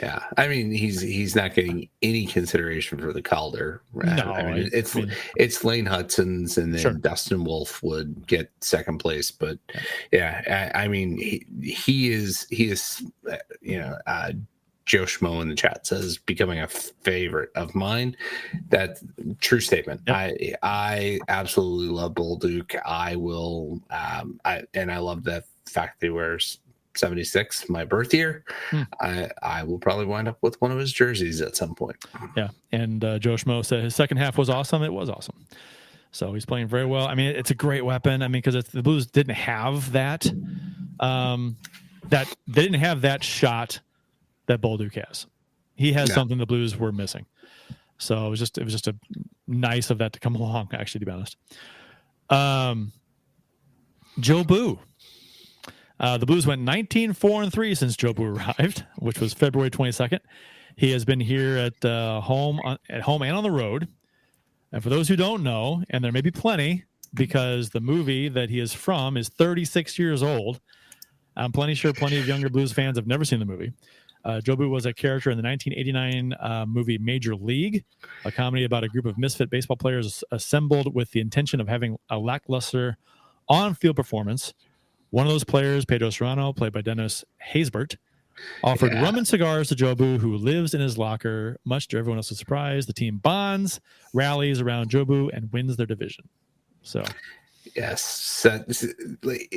Yeah, I mean he's not getting any consideration for the Calder. No, I mean it's Lane Hudson's, and then Dustin Wolf would get second place. But I mean he is Joe Schmo in the chat says becoming a favorite of mine. That's true statement. Yep. I absolutely love Bolduc. I will and I love the fact that he wears 76, my birth year. I will probably wind up with one of his jerseys at some point. Yeah, and Joe Schmo said his second half was awesome. It was awesome. So he's playing very well. I mean, it's a great weapon. I mean, because the Blues didn't have that, they didn't have that shot that Bolduc has. He has something the Blues were missing. So it was just a nice of that to come along. Actually, to be honest, Joe Boo. The Blues went 19-4-3 since Joe Boo arrived, which was February 22nd. He has been here at home and on the road. And for those who don't know, and there may be plenty, because the movie that he is from is 36 years old, I'm plenty sure plenty of younger Blues fans have never seen the movie. Jobu was a character in the 1989 movie Major League, a comedy about a group of misfit baseball players assembled with the intention of having a lackluster on-field performance. One of those players, Pedro Serrano, played by Dennis Haysbert, offered rum and cigars to Jobu, who lives in his locker. Much to everyone else's surprise, the team bonds, rallies around Jobu, and wins their division. So, yes, so,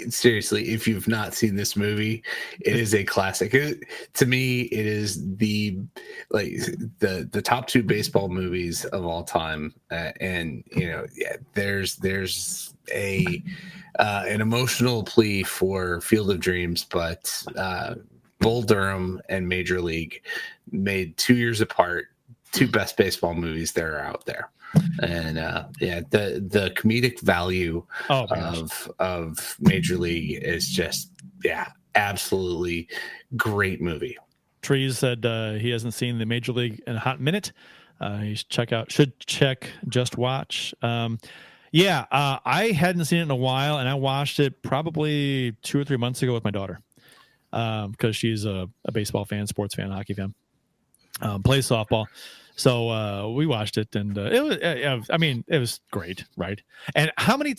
seriously, if you've not seen this movie, it is a classic. To me, it is the top 2 baseball movies of all time, and there's an emotional plea for Field of Dreams, but Bull Durham and Major League made 2 years apart, 2 best baseball movies that are out there. And the comedic value of Major League is just absolutely great movie. Trees said he hasn't seen the Major League in a hot minute. He should check Just Watch. I hadn't seen it in a while, and I watched it probably 2 or 3 months ago with my daughter, because she's a baseball fan, sports fan, hockey fan, plays softball. So we watched it, and it was great, right? And how many?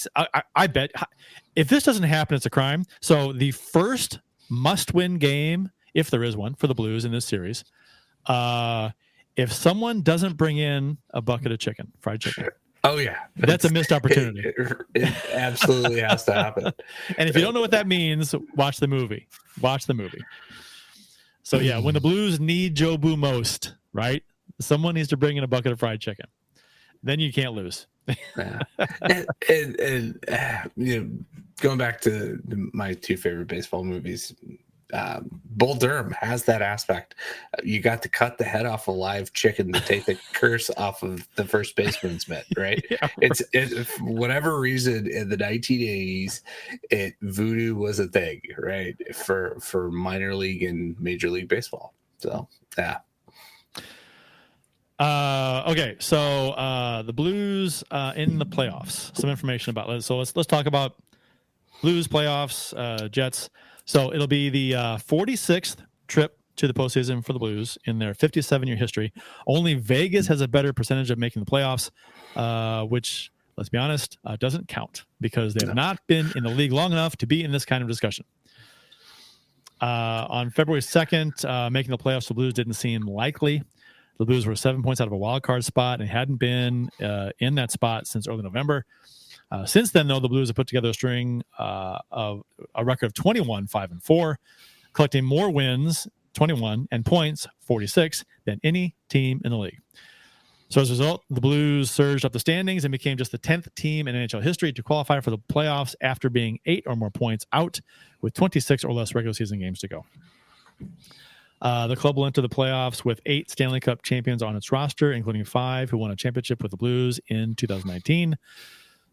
I bet if this doesn't happen, it's a crime. So the first must-win game, if there is one, for the Blues in this series, if someone doesn't bring in a bucket of fried chicken. Oh yeah, that's a missed opportunity. It absolutely has to happen. And if you don't know what that means, watch the movie. So yeah, when the Blues need Jobu most, right? Someone needs to bring in a bucket of fried chicken. Then you can't lose. and going back to my 2 favorite baseball movies, Bull Durham has that aspect. You got to cut the head off a live chicken to take the curse off of the first baseman's mitt, right? It's for whatever reason in the 1980s, voodoo was a thing, right? For minor league and Major League Baseball. So yeah. Okay, so the Blues in the playoffs. Some information about it. So let's talk about Blues playoffs, Jets. So it'll be the 46th trip to the postseason for the Blues in their 57-year history. Only Vegas has a better percentage of making the playoffs, which, let's be honest, doesn't count because they have not been in the league long enough to be in this kind of discussion. On February 2nd, making the playoffs for the Blues didn't seem likely. The Blues were 7 points out of a wild card spot and hadn't been in that spot since early November. Since then, though, the Blues have put together a string of a record of 21-5-4, collecting more wins, 21, and points, 46, than any team in the league. So as a result, the Blues surged up the standings and became just the 10th team in NHL history to qualify for the playoffs after being 8 or more points out with 26 or less regular season games to go. The club will enter the playoffs with 8 Stanley Cup champions on its roster, including 5 who won a championship with the Blues in 2019.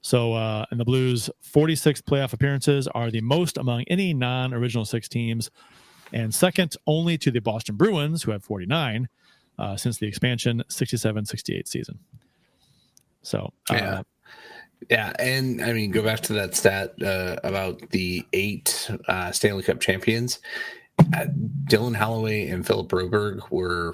So, and the Blues' 46 playoff appearances are the most among any non-original 6 teams, and second only to the Boston Bruins, who have 49, since the expansion 67-68 season. So, yeah, and I mean, go back to that stat about the 8 Stanley Cup champions. Dylan Holloway and Philip Broberg were,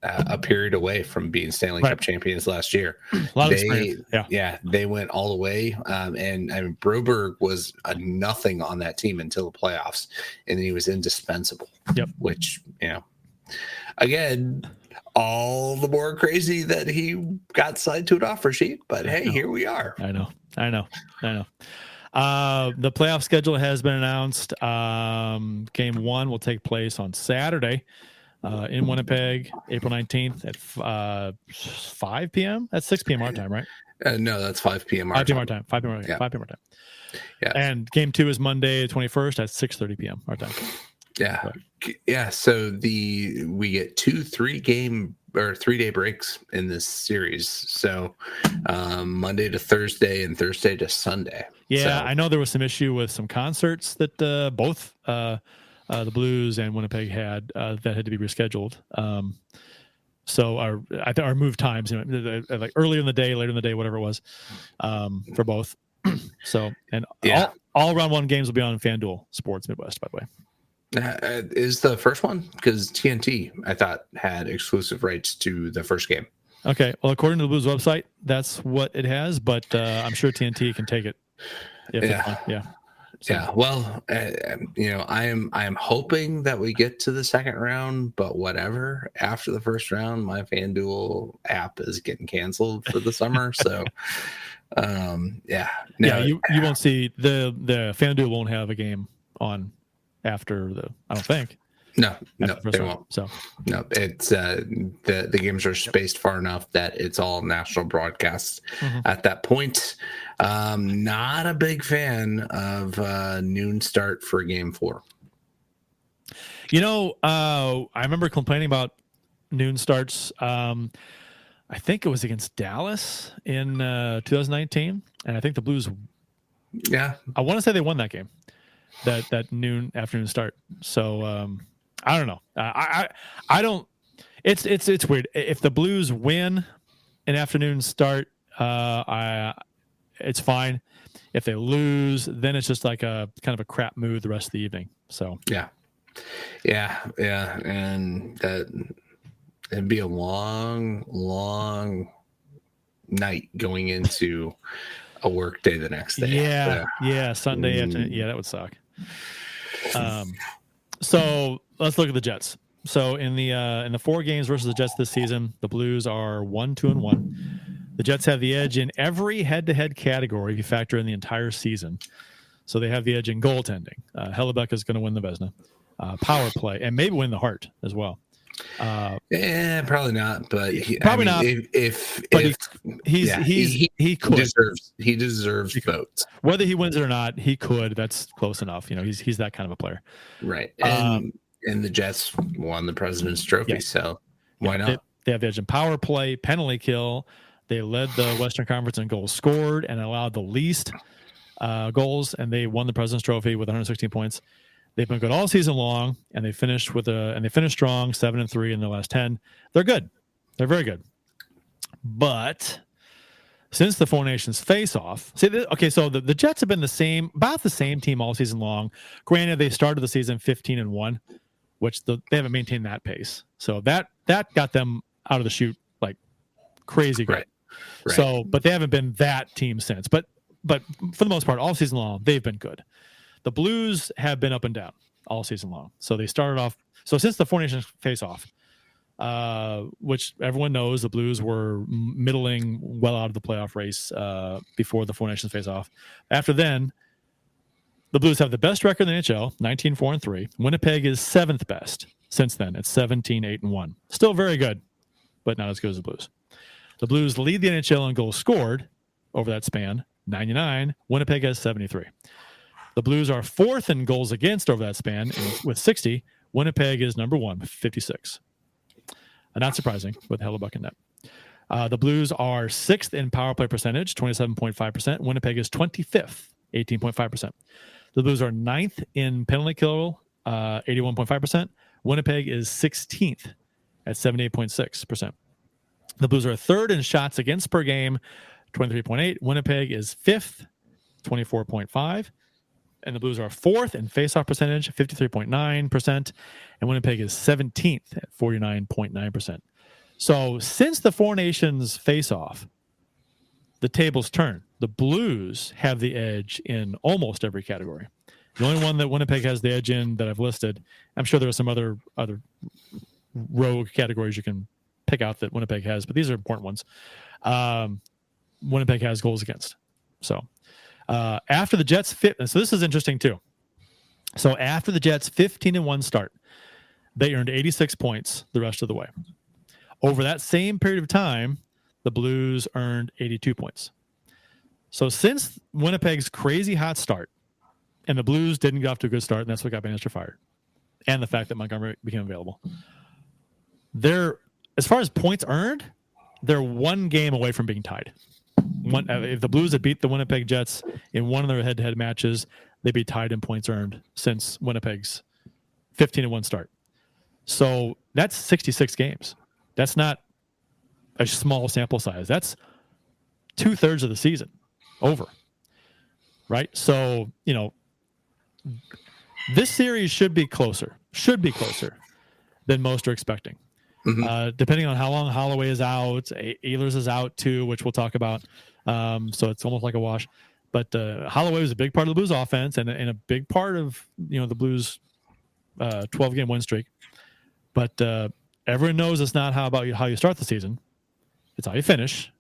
a period away from being Stanley Cup champions last year. They went all the way. And I mean, Broberg was a nothing on that team until the playoffs, and then he was indispensable. Yep. Which, again, all the more crazy that he got signed to an offer sheet. But hey, here we are. I know. The playoff schedule has been announced. Game 1 will take place on Saturday in Winnipeg, April 19th at 5 p.m. That's 6 p.m. our time, right? No, that's 5 p.m. 5 p.m. our time. 5 p.m. our time. Yeah. 5 p.m. our time. Yeah. And game 2 is Monday, 21st at 6:30 p.m. our time. Yeah. Yeah. So we get 2 3-day breaks in this series. So Monday to Thursday and Thursday to Sunday. Yeah. I know there was some issue with some concerts that both the Blues and Winnipeg had that had to be rescheduled. So our move times, like earlier in the day, later in the day, whatever it was, for both. So, and all round one games will be on FanDuel Sports Midwest, by the way. Is the first one, because TNT I thought had exclusive rights to the first game. Okay, well, according to the Blues website, that's what it has, but I'm sure TNT can take it. So. Well, I am hoping that we get to the second round, but whatever. After the first round, my FanDuel app is getting canceled for the summer, so you won't see the FanDuel won't have a game on after I don't think. No, they won't. So no, it's the games are spaced far enough that it's all national broadcasts at that point. Not a big fan of noon start for Game 4. I remember complaining about noon starts. I think it was against Dallas in 2019, and I think the Blues. Yeah, I want to say they won that game. That noon afternoon start. So I don't know. I don't. It's weird. If the Blues win an afternoon start, it's fine. If they lose, then it's just like a kind of a crap mood the rest of the evening. So yeah, and that it'd be a long night going into a work day the next day. Yeah, Sunday afternoon. Yeah, that would suck. So let's look at the Jets. So in the 4 games versus the Jets this season, the Blues are 1-2-1. The Jets have the edge in every head-to-head category if you factor in the entire season. So they have the edge in goaltending. Hellebuck is going to win the Vezina, power play, and maybe win the Hart as well. Probably not. But he deserves votes. Whether he wins it or not, he could. That's close enough. He's that kind of a player, right? And the Jets won the President's Trophy, so why not? They have the edge in power play, penalty kill. They led the Western Conference in goals scored and allowed the least goals, and they won the President's Trophy with 116 points. They've been good all season long, and they finished strong, 7-3 in their last 10. They're good. They're very good. But since the Four Nations face-off, so the Jets have been about the same team all season long. Granted, they started the season 15-1, which they haven't maintained that pace. So that got them out of the chute like crazy good. Right. So, but they haven't been that team since. But for the most part, all season long, they've been good. The Blues have been up and down all season long. So they started off. So since the Four Nations face-off, which everyone knows, the Blues were middling well out of the playoff race before the Four Nations face-off. After then, the Blues have the best record in the NHL, 19-4-3. Winnipeg is 7th best. Since then, it's 17-8-1. Still very good, but not as good as the Blues. The Blues lead the NHL in goals scored over that span, 99. Winnipeg has 73. The Blues are 4th in goals against over that span with 60. Winnipeg is number 1 with 56. Not surprising with Hellebuck in net. The Blues are 6th in power play percentage, 27.5%. Winnipeg is 25th, 18.5%. The Blues are 9th in penalty kill, 81.5%. Winnipeg is 16th at 78.6%. The Blues are 3rd in shots against per game, 23.8. Winnipeg is 5th, 24.5. And the Blues are 4th in faceoff percentage, 53.9%. And Winnipeg is 17th at 49.9%. So since the Four Nations face-off, the tables turn. The Blues have the edge in almost every category. The only one that Winnipeg has the edge in that I've listed, I'm sure there are some other rogue categories you can pick out that Winnipeg has, but these are important ones. Winnipeg has goals against. So after the Jets so this is interesting too. So after the Jets 15-1 start, they earned 86 points the rest of the way. Over that same period of time, the Blues earned 82 points. So since Winnipeg's crazy hot start, and the Blues didn't get off to a good start, and that's what got Bannister fired, and the fact that Montgomery became available, as far as points earned, they're 1 game away from being tied. If the Blues had beat the Winnipeg Jets in one of their head-to-head matches, they'd be tied in points earned since Winnipeg's 15-1 start. So that's 66 games. That's not a small sample size. That's 2/3 of the season over, right? So, this series should be closer than most are expecting. Depending on how long Holloway is out, Ehlers is out too, which we'll talk about. So it's almost like a wash. But Holloway was a big part of the Blues offense and a big part of the Blues 12-game win streak. But everyone knows it's not how you start the season; it's how you finish.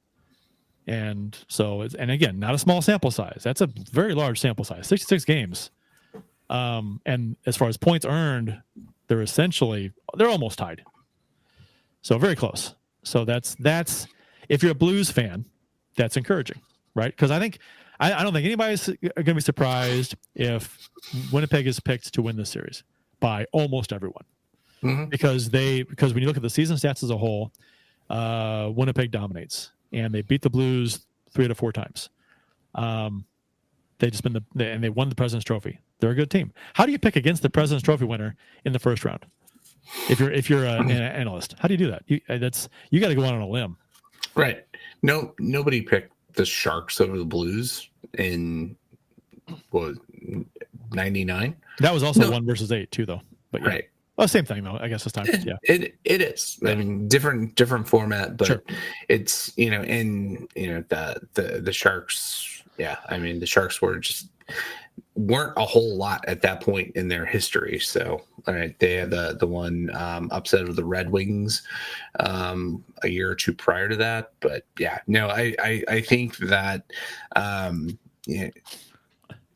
And so, and again, not a small sample size. That's a very large sample size, 66 games. And as far as points earned, they're almost tied. So very close. So that's if you're a Blues fan, that's encouraging, right? Because I don't think anybody's going to be surprised if Winnipeg is picked to win this series by almost everyone. Because when you look at the season stats as a whole, Winnipeg dominates, and they beat the Blues 3 out of 4 times. They won the President's Trophy. They're a good team. How do you pick against the President's Trophy winner in the first round? If you're an analyst, how do you do that? You got to go out on a limb, right? No, nobody picked the Sharks over the Blues in 99. That was also 1 versus 8 too, though. But yeah. Right. Well, same thing though. I guess this time, yeah. It is. I mean, different format, but sure. It's the Sharks. Yeah, I mean the Sharks weren't a whole lot at that point in their history. So, all right, they had the one upset of the Red Wings a year or two prior to that. But yeah, no, I think that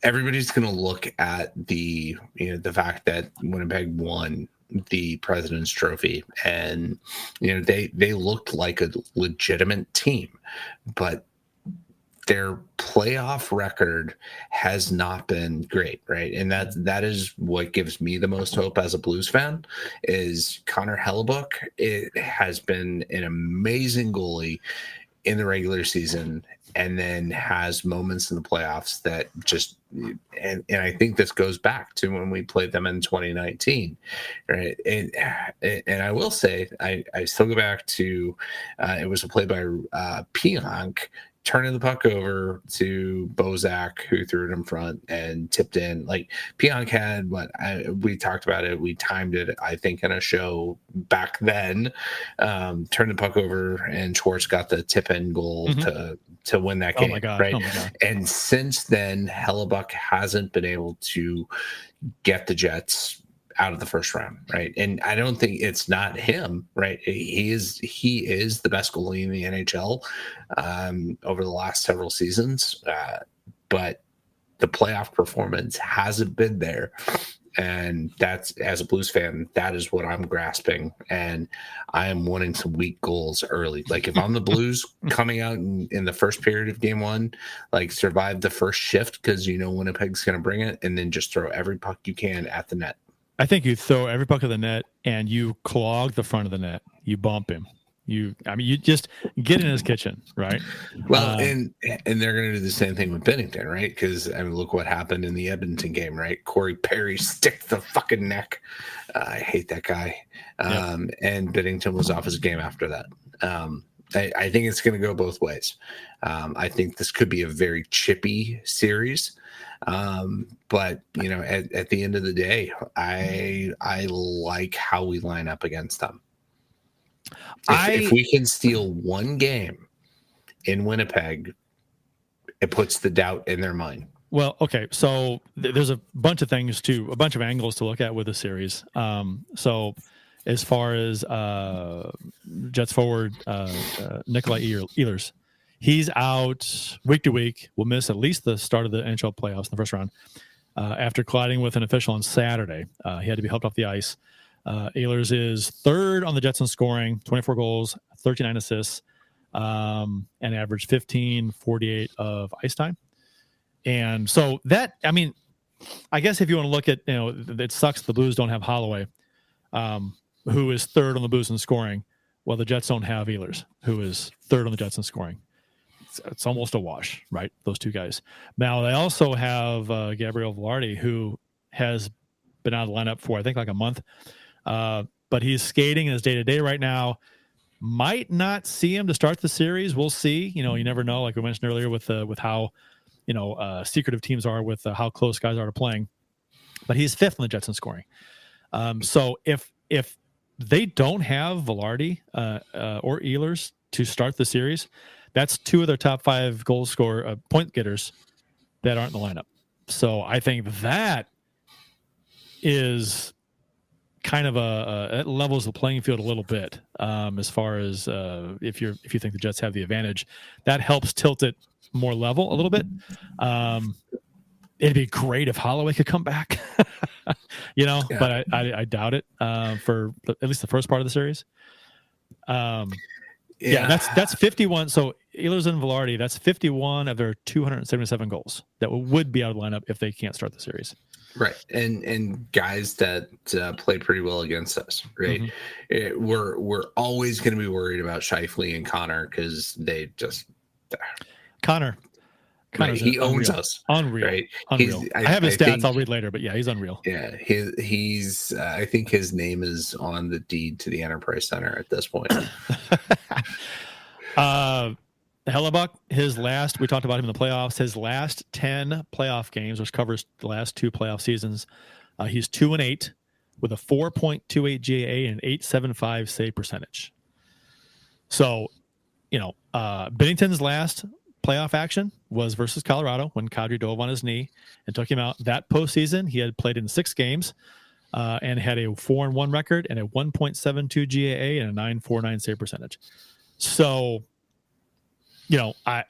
everybody's going to look at the fact that Winnipeg won the President's Trophy, and they looked like a legitimate team, but their playoff record has not been great, right? And that is what gives me the most hope as a Blues fan is Connor Hellebuyck. It has been an amazing goalie in the regular season, and then has moments in the playoffs that just and I think this goes back to when we played them in 2019, right? And I will say I still go back to it was a play by Pionk turning the puck over to Bozak, who threw it in front and tipped in. Like Pionk had we talked about it. We timed it, I think, in a show back then. Turned the puck over, and Schwartz got the tip in goal to win that game. Oh my God. Right. Oh my God. And since then, Hellebuyck hasn't been able to get the Jets out of the first round, right? And I don't think it's not him, right? He is the best goalie in the NHL over the last several seasons, but the playoff performance hasn't been there. And that's, as a Blues fan, that is what I'm grasping. And I am wanting some weak goals early. Like if I'm the Blues coming out in the first period of game 1, like survive the first shift because Winnipeg's going to bring it, and then just throw every puck you can at the net. I think you throw every puck of the net and you clog the front of the net. You bump him. You just get in his kitchen, right? Well, and they're going to do the same thing with Binnington, right? Because look what happened in the Edmonton game, right? Corey Perry sticked the fucking neck. I hate that guy. And Binnington was off his game after that. I think it's going to go both ways. I think this could be a very chippy series. But at the end of the day, I like how we line up against them. If we can steal one game in Winnipeg, it puts the doubt in their mind. Well, okay, so there's a bunch of angles to look at with the series. So as far as Jets forward Nikolai Ehlers, he's out week to week. Will miss at least the start of the NHL playoffs in the first round after colliding with an official on Saturday. He had to be helped off the ice. Ehlers is third on the Jets in scoring, 24 goals, 39 assists, and averaged 15.48 of ice time. And so that, I guess if you want to look at, it sucks the Blues don't have Holloway, who is third on the Blues in scoring. Well, the Jets don't have Ehlers, who is third on the Jets in scoring. It's almost a wash, right? Those two guys. Now, they also have Gabriel Velarde, who has been out of the lineup for, I think, like a month. But he's skating in his day-to-day right now. Might not see him to start the series. We'll see. You never know. Like we mentioned earlier with how secretive teams are with how close guys are to playing. But he's 5th in the Jets in scoring. So if they don't have Velarde or Ehlers to start the series, that's 2 of their top 5 goal scorer point getters that aren't in the lineup. So I think that is kind of it levels the playing field a little bit as far as if you think the Jets have the advantage, that helps tilt it more level a little bit. It'd be great if Holloway could come back, but I doubt it for at least the first part of the series. That's 51. So Ehlers and Velarde, that's 51 of their 277 goals that would be out of the lineup if they can't start the series. Right. And guys that play pretty well against us, right? Mm-hmm. We're always going to be worried about Scheifele and Connor because they just Connor's he owns us. Unreal. Right? Unreal. I have his stats. I'll read later, but yeah, he's unreal. Yeah, he's. I think his name is on the deed to the Enterprise Center at this point. Hellebuck, we talked about him in the playoffs. His last 10 playoff games, which covers the last 2 playoff seasons, he's 2-8 with a 4.28 GAA and an 8.75 save percentage. So, Binnington's last playoff action was versus Colorado when Kadri dove on his knee and took him out. That postseason, he had played in 6 games and had a 4-1 record and a 1.72 GAA and a 9.49 save percentage. So,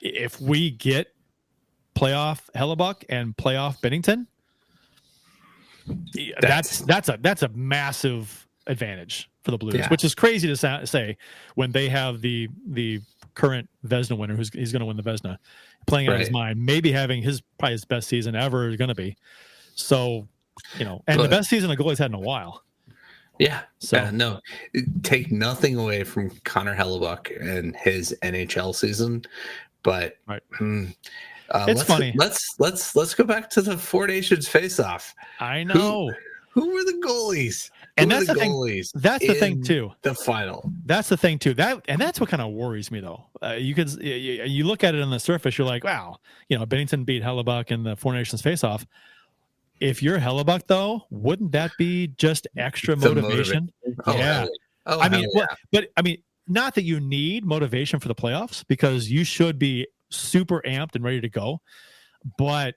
if we get playoff Hellebuck and playoff Binnington, that's a massive advantage for the Blues, which is crazy to say when they have the current Vezina winner, he's going to win the Vezina, playing out of his mind, maybe having probably his best season ever is going to be. So, the best season a goalie's had in a while. Yeah. So no, take nothing away from Connor Hellebuck and his NHL season, but it's funny. Let's go back to the Four Nations face-off. I know who were the goalies. And that's the goalies. That's the thing too. The final. That's the thing too. That's what kind of worries me though. You look at it on the surface, you're like, wow, Binnington beat Hellebuck in the Four Nations face-off. If you're Hellebuck though, wouldn't that be just extra motivation? Yeah. But not that you need motivation for the playoffs because you should be super amped and ready to go. But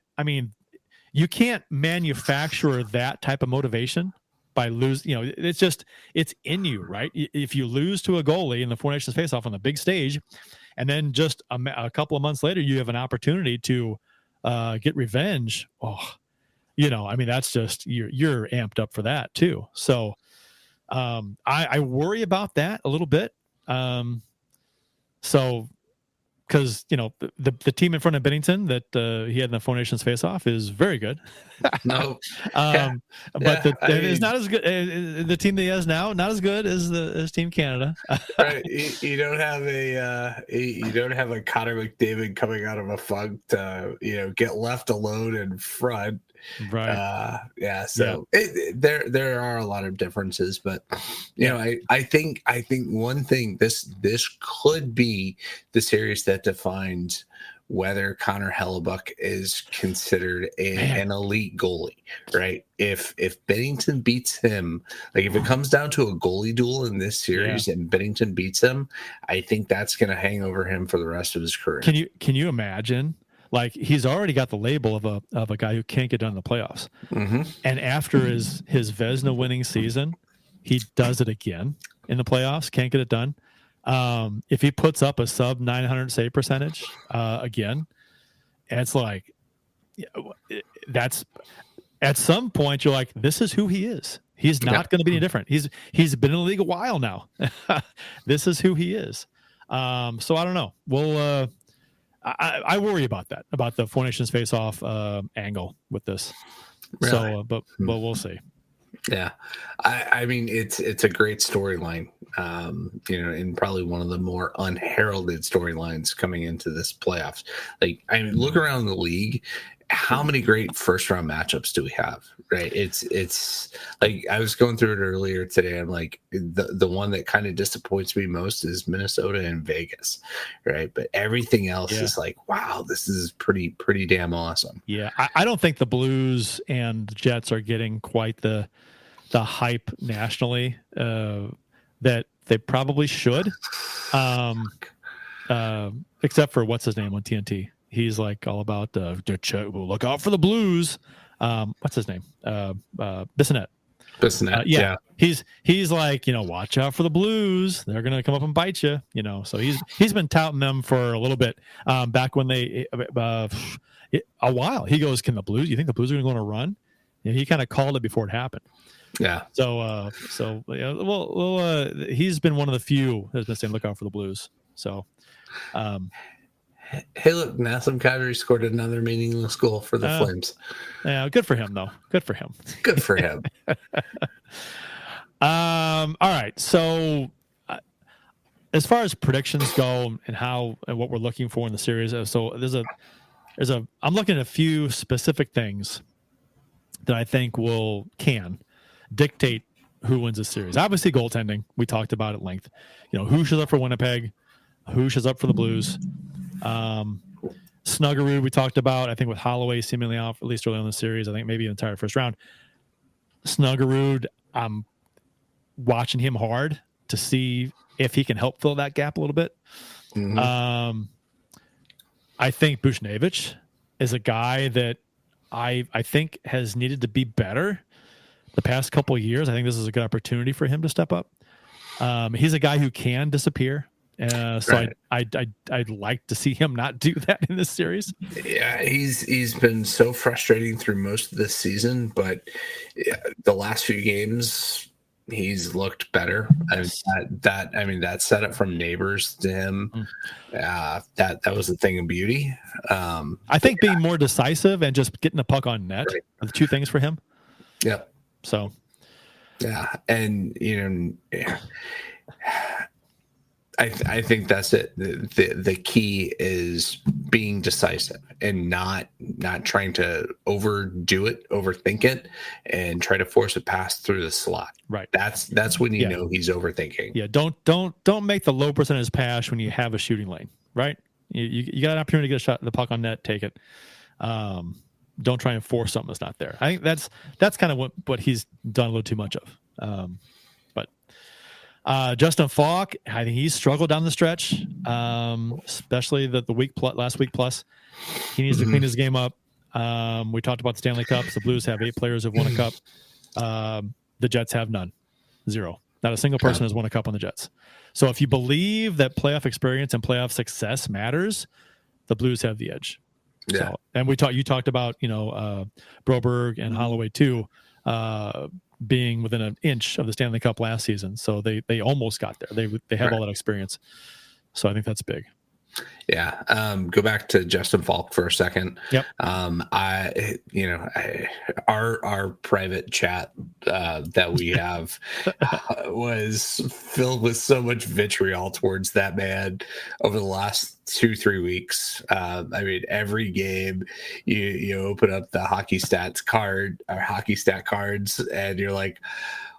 you can't manufacture that type of motivation by losing. It's in you, right? If you lose to a goalie in the Four Nations face-off on the big stage, and then just a couple of months later, you have an opportunity to get revenge. That's just you're amped up for that too. So I worry about that a little bit. Because the team in front of Binnington that he had in the Four Nations face-off is very good. No, but it's not as good. The team that he has now not as good as Team Canada. Right, you don't have a Connor McDavid coming out of a funk to get left alone in front. Right. There are a lot of differences, but I think one thing this could be the series that defines whether Connor Hellebuck is considered an elite goalie, right? If Binnington beats him, like if it comes down to a goalie duel in this series and Binnington beats him, I think that's going to hang over him for the rest of his career. Can you imagine? Like he's already got the label of a guy who can't get done in the playoffs. Mm-hmm. And after his Vezina winning season, he does it again in the playoffs, can't get it done. If he puts up a sub 900 save percentage again, it's like that's at some point you're like, this is who he is. He's not going to be any different. He's been in the league a while now. This is who he is. So I don't know. We'll I worry about that, about the Four Nations face-off angle with this. Really? So, but we'll see. Yeah, I mean it's a great storyline, and probably one of the more unheralded storylines coming into this playoffs. Like, I mean, look around the league, how many great first round matchups do we have? Right. It's like I was going through it earlier today. I'm like, the one that kind of disappoints me most is Minnesota and Vegas. Right. But everything else is like, wow, this is pretty damn awesome. Yeah. I don't think the Blues and the Jets are getting quite the hype nationally that they probably should. Except for what's his name on TNT. He's like all about look out for the Blues. What's his name? Bissonnette. Yeah. He's like, watch out for the Blues. They're gonna come up and bite you. So he's been touting them for a little bit. Back when they a while. He goes, "Can the Blues? You think the Blues are gonna go on a run?" He kind of called it before it happened. Yeah. So he's been one of the few that's been saying, "Look out for the Blues." So. Hey, look, Nazem Kadri scored another meaningless goal for the Flames. Yeah, good for him, though. Good for him. Good for him. All right. So, as far as predictions go and what we're looking for in the series, so I'm looking at a few specific things that I think can dictate who wins the series. Obviously, goaltending. We talked about at length. Who shows up for Winnipeg, who shows up for the Blues. Snuggerud we talked about, I think, with Holloway seemingly off at least early on in the series. I think maybe the entire first round. Snuggerud, I'm watching him hard to see if he can help fill that gap a little bit. Mm-hmm. I think Buchnevich is a guy that I think has needed to be better the past couple of years. I think this is a good opportunity for him to step up. He's a guy who can disappear. Right. I'd like to see him not do that in this series. Yeah, he's been so frustrating through most of this season, but the last few games he's looked better. That setup from Neighbors to him, that was a thing of beauty. I think being more decisive and just getting the puck on net are the two things for him. Yep. So, yeah, and I think that's it. The key is being decisive and not trying to overdo it, overthink it, and try to force it past through the slot. Right. That's when you know he's overthinking. Yeah. Don't make the low percentage pass when you have a shooting lane. Right. You got an opportunity to get a shot, the puck on net, take it. Don't try and force something that's not there. I think that's kind of what he's done a little too much of. Justin Falk, I think he's struggled down the stretch, especially last week plus. He needs to clean his game up. We talked about the Stanley Cups. The Blues have 8 players who've won a cup. The Jets have none. 0. Not a single person has won a cup on the Jets. So if you believe that playoff experience and playoff success matters, the Blues have the edge. Yeah. So, and you talked about, Broberg and Holloway too, being within an inch of the Stanley Cup last season. So they almost got there. They have all that experience. So I think that's big. Yeah. Go back to Justin Falk for a second. Yep. Our private chat that we have was filled with so much vitriol towards that man over the last 2-3 weeks. Every game you open up the hockey stats card or hockey stat cards and you're like,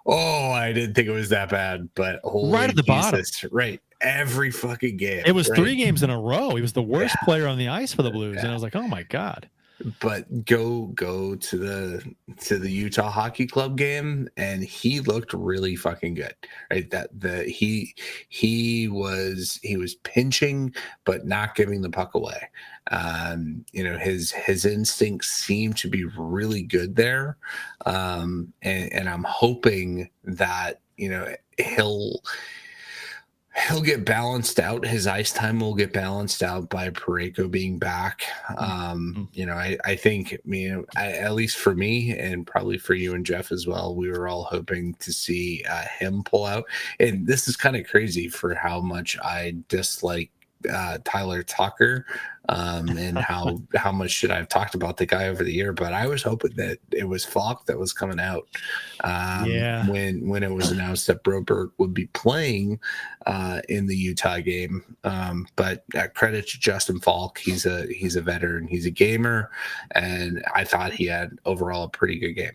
oh, I didn't think it was that bad, but holy right at the bottom. Right. Every fucking game. It was 3 games in a row. He was the worst player on the ice for the Blues. And I was like, oh my God. But go to the Utah Hockey Club game and he looked really fucking good. Right. He was pinching but not giving the puck away. His instincts seem to be really good there. And I'm hoping that, he'll get balanced out. His ice time will get balanced out by Parayko being back. I think, at least for me and probably for you and Jeff as well, we were all hoping to see him pull out. And this is kind of crazy for how much I dislike Tyler Tucker, and how much should I have talked about the guy over the year, but I was hoping that it was Falk that was coming out when it was announced that Broberg would be playing in the Utah game. But credit to Justin Falk. He's a veteran. He's a gamer, and I thought he had overall a pretty good game.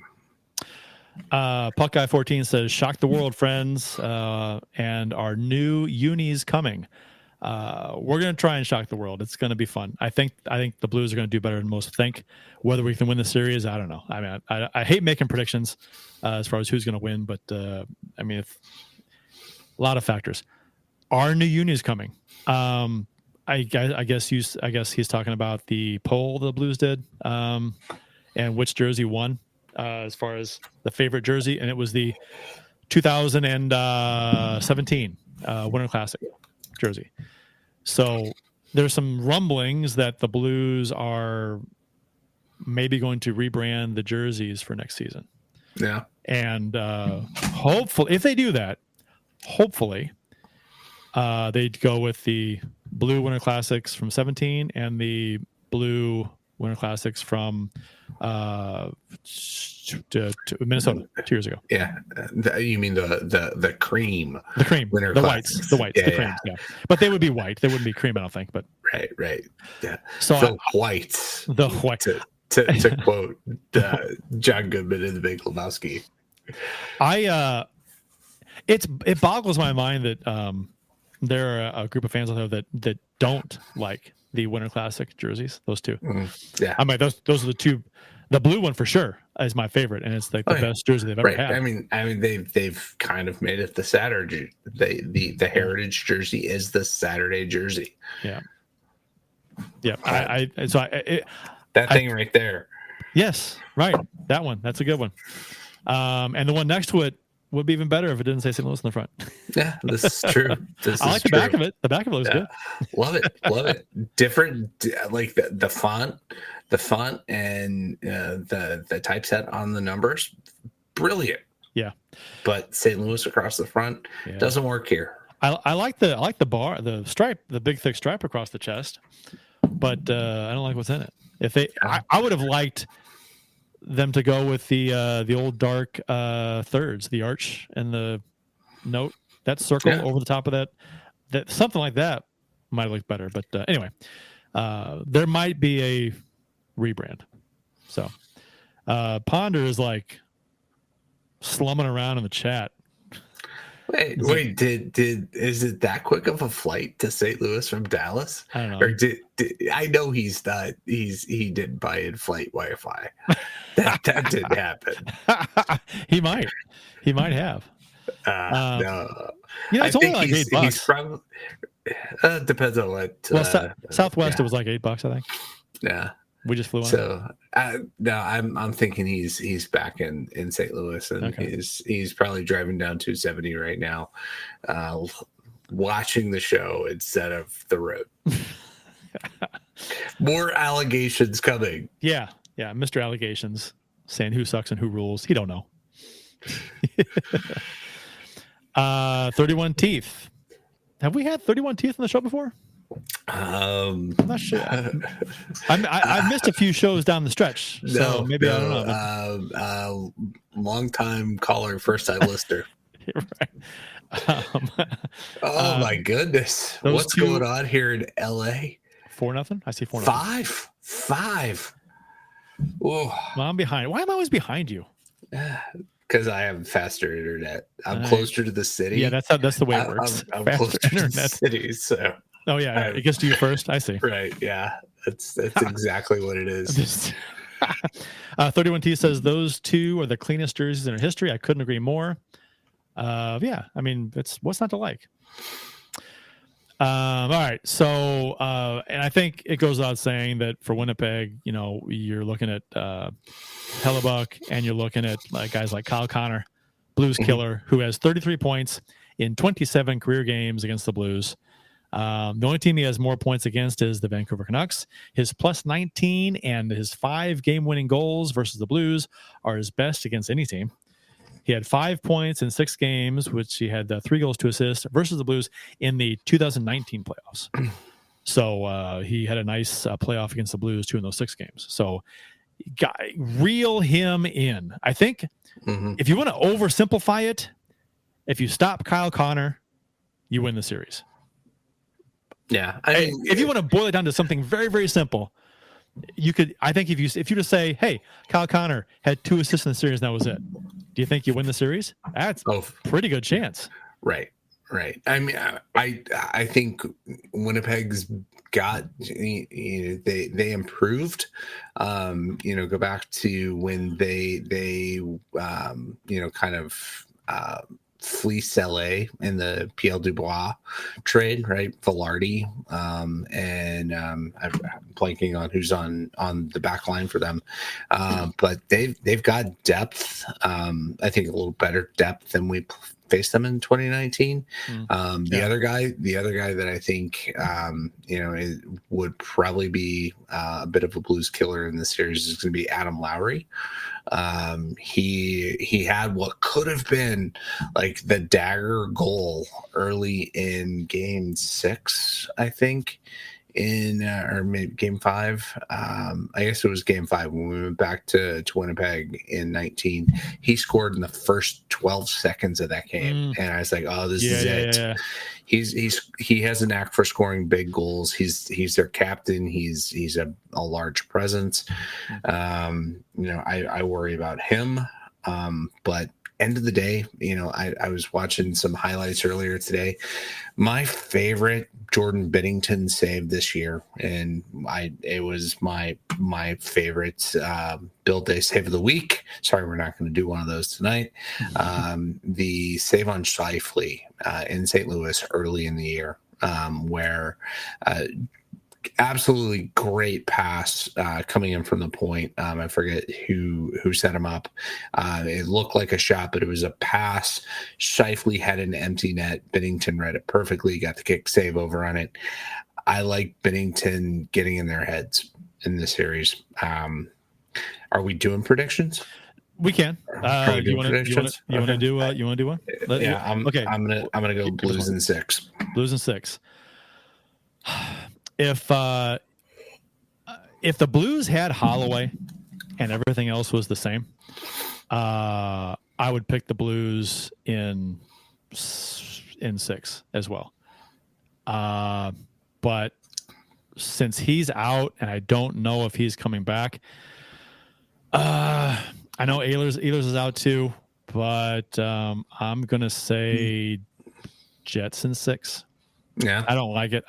Puck Guy 14 says, "Shock the world, friends, and our new uni's coming." We're going to try and shock the world. It's going to be fun. I think the Blues are going to do better than most think. Whether we can win the series, I don't know. I mean, I hate making predictions as far as who's going to win, but I mean, a lot of factors. Our new uni is coming. I guess he's talking about the poll the Blues did, and which jersey won as far as the favorite jersey, and it was the 2017 Winter Classic jersey. So there's some rumblings that the Blues are maybe going to rebrand the jerseys for next season. Yeah. And hopefully, if they do that, they'd go with the blue Winter Classics from 17 and the blue Winter Classics from to Minnesota 2 years ago. Yeah, you mean the cream? The cream, Winter the Classics. whites, the creams. Yeah, but they would be white. They wouldn't be cream, I don't think. But right. Yeah. So the whites. The white. To quote John Goodman in The Big Lebowski. It boggles my mind that there are a group of fans out there that don't like the Winter Classic jerseys. Those two. Yeah. I mean, those are the two. The blue one for sure is my favorite, and it's like the best jersey they've ever had. I mean, they've kind of made it the Saturday. The Heritage jersey is the Saturday jersey. Yeah. Yeah. That thing right there. Yes. Right. That one. That's a good one. And the one next to it would be even better if it didn't say St. Louis in the front. Yeah, this is true. I like the back of it. The back of it looks good. Love it. Different, like the font and the typeset on the numbers, brilliant. Yeah, but St. Louis across the front doesn't work here. I like the bar, the stripe, the big thick stripe across the chest, but I don't like what's in it. If I would have liked them to go with the old dark thirds, the arch and the note, that circle over the top of that something like that might look better. But anyway, there might be a rebrand. So Ponder is like slumming around in the chat. Wait, is it that quick of a flight to St. Louis from Dallas? I don't know. Or I know he didn't buy in flight Wi-Fi. That didn't happen. He might have. No. It's only like $8. He's probably depends on what. Southwest, it was like $8, I think. Yeah. We just flew on. So no, I'm thinking he's back in St. Louis, and he's probably driving down 270 right now, watching the show instead of the road. More allegations coming. Yeah, Mr. Allegations saying who sucks and who rules. He don't know. 31 Teeth. Have we had 31 Teeth on the show before? I'm not sure. I missed a few shows down the stretch, so maybe I don't know. Long time caller, first time listener. Right. My goodness, what's going on here in LA? 4-0. I see 4-0. 5. Well, I'm behind. Why am I always behind you? Because I have faster internet. I'm closer to the city. Yeah, that's the way it works. I'm closer to the city, so. Oh yeah, it gets to you first. I see. Right, yeah, that's exactly what it is. 31T says those two are the cleanest jerseys in our history. I couldn't agree more. Yeah, I mean, what's not to like. All right, so and I think it goes without saying that for Winnipeg, you're looking at Hellebuck, and you're looking at guys like Kyle Connor, Blues killer, who has 33 points in 27 career games against the Blues. The only team he has more points against is the Vancouver Canucks. His plus 19 and his 5 game-winning goals versus the Blues are his best against any team. He had 5 points in 6 games, which he had 3 goals to assist versus the Blues in the 2019 playoffs. So he had a nice playoff against the Blues, 2 in those 6 games. So reel him in. I think if you want to oversimplify it, if you stop Kyle Connor, you win the series. Yeah. I mean, if you want to boil it down to something very, very simple, you could. I think if you just say, "Hey, Kyle Connor had 2 assists in the series, and that was it," do you think you win the series? That's a pretty good chance. Right. I mean, I think Winnipeg's got they improved. Go back to when they kind of fleece LA in the PL Dubois trade, right? Velarde, and I'm blanking on who's on the back line for them, but they've got depth. I think a little better depth than we faced them in 2019. The other guy that I think would probably be a bit of a Blues killer in this series is going to be Adam Lowry. He had what could have been like the dagger goal early in game 6, I think, or maybe game 5. I guess it was game 5 when we went back to Winnipeg in 19. He scored in the first 12 seconds of that game, and I was like, "Oh, this is it." Yeah. He has a knack for scoring big goals. He's their captain. He's a large presence. I worry about him, but end of the day, I was watching some highlights earlier today. My favorite Jordan Binnington save this year, and it was my favorite Bill Day save of the week. Sorry, we're not going to do one of those tonight. The save on Scheifele in St. Louis early in the year, where absolutely great pass coming in from the point. I forget who set him up. It looked like a shot, but it was a pass. Scheifele had an empty net. Binnington read it perfectly, got the kick save over on it. I like Binnington getting in their heads in this series. Are we doing predictions? We can. You want to do one? Okay. I'm gonna go Blues in 6. Blues in 6. If the Blues had Holloway and everything else was the same, I would pick the Blues in 6 as well. But since he's out and I don't know if he's coming back, I know Ehlers is out too, but I'm gonna say Jets in 6. Yeah, I don't like it.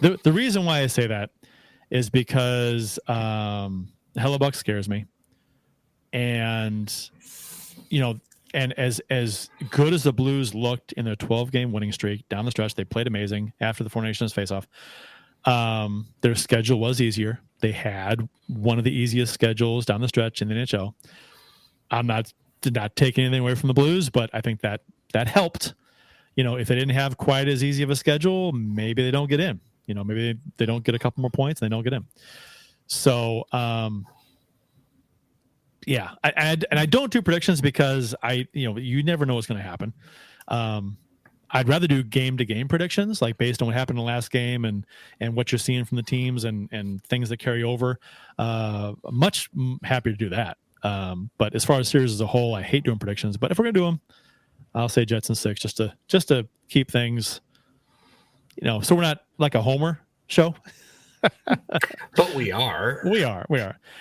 The reason why I say that is because Hellebuck scares me, and and as good as the Blues looked in their 12-game winning streak down the stretch, they played amazing after the Four Nations face-off. Their schedule was easier. They had one of the easiest schedules down the stretch in the NHL. I'm not taking anything away from the Blues, but I think that helped. If they didn't have quite as easy of a schedule, maybe they don't get in. Maybe they don't get a couple more points and they don't get in. So, yeah. I don't do predictions because you never know what's going to happen. I'd rather do game-to-game predictions, like based on what happened in the last game and what you're seeing from the teams and things that carry over. Much happier to do that. But as far as series as a whole, I hate doing predictions. But if we're going to do them, I'll say Jets in 6 just to keep things, so we're not like a homer show. But we are.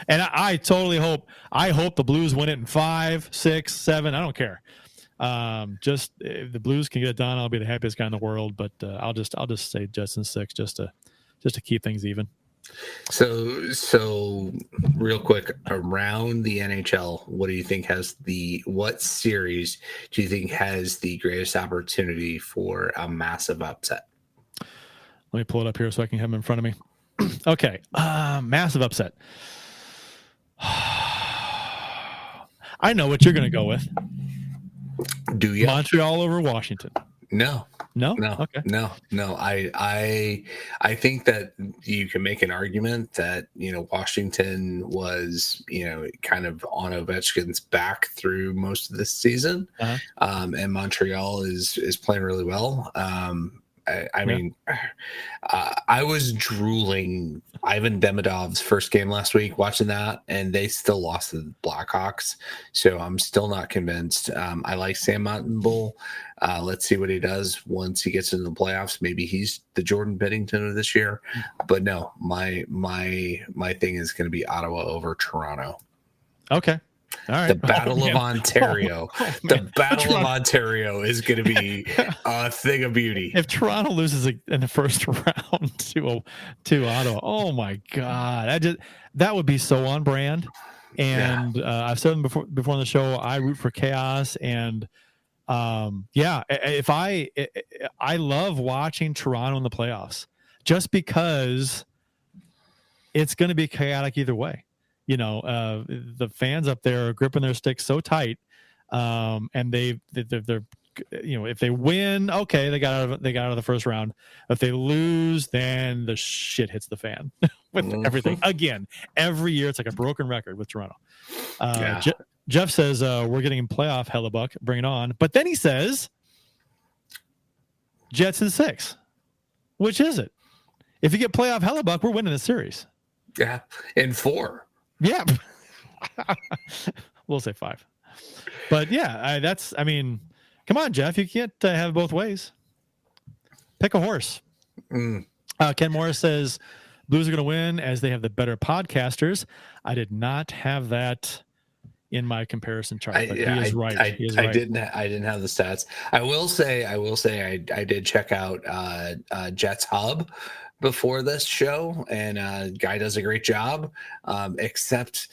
And I totally hope the Blues win it in 5, 6, 7. I don't care. Just if the Blues can get it done, I'll be the happiest guy in the world. But I'll just say Jets in 6 just to keep things even. So real quick, around the NHL, what do you think what series do you think has the greatest opportunity for a massive upset? Let me pull it up here so I can have them in front of me. Okay. Massive upset. I know what you're going to go with. Do you? Montreal over Washington. No. Okay. No. I think that you can make an argument that Washington was kind of on Ovechkin's back through most of this season, and Montreal is playing really well. I mean, I was drooling Ivan Demidov's first game last week watching that, and they still lost to the Blackhawks. So I'm still not convinced. I like Sam Montembeault. Let's see what he does once he gets into the playoffs. Maybe he's the Jordan Binnington of this year. But no, my thing is going to be Ottawa over Toronto. Okay. All right. The Battle of Ontario. The Battle of Ontario is going to be a thing of beauty. If Toronto loses in the first round to Ottawa, oh my God, that would be so on brand. And I've said them before on the show. I root for chaos, and if I love watching Toronto in the playoffs just because it's going to be chaotic either way. You know, the fans up there are gripping their sticks so tight, and they're if they win, okay, they got out of the first round. If they lose, then the shit hits the fan with everything again. Every year, it's like a broken record with Toronto. Jeff says we're getting playoff Hellebuck, bring it on. But then he says Jets in 6. Which is it? If you get playoff Hellebuck, we're winning the series. Yeah, in 4. Yeah, we'll say 5. But yeah, come on, Jeff. You can't have it both ways. Pick a horse. Ken Morris says Blues are going to win as they have the better podcasters. I did not have that in my comparison chart, but he is right. I didn't have the stats. I will say I did check out Jets Hub before this show, and guy does a great job, except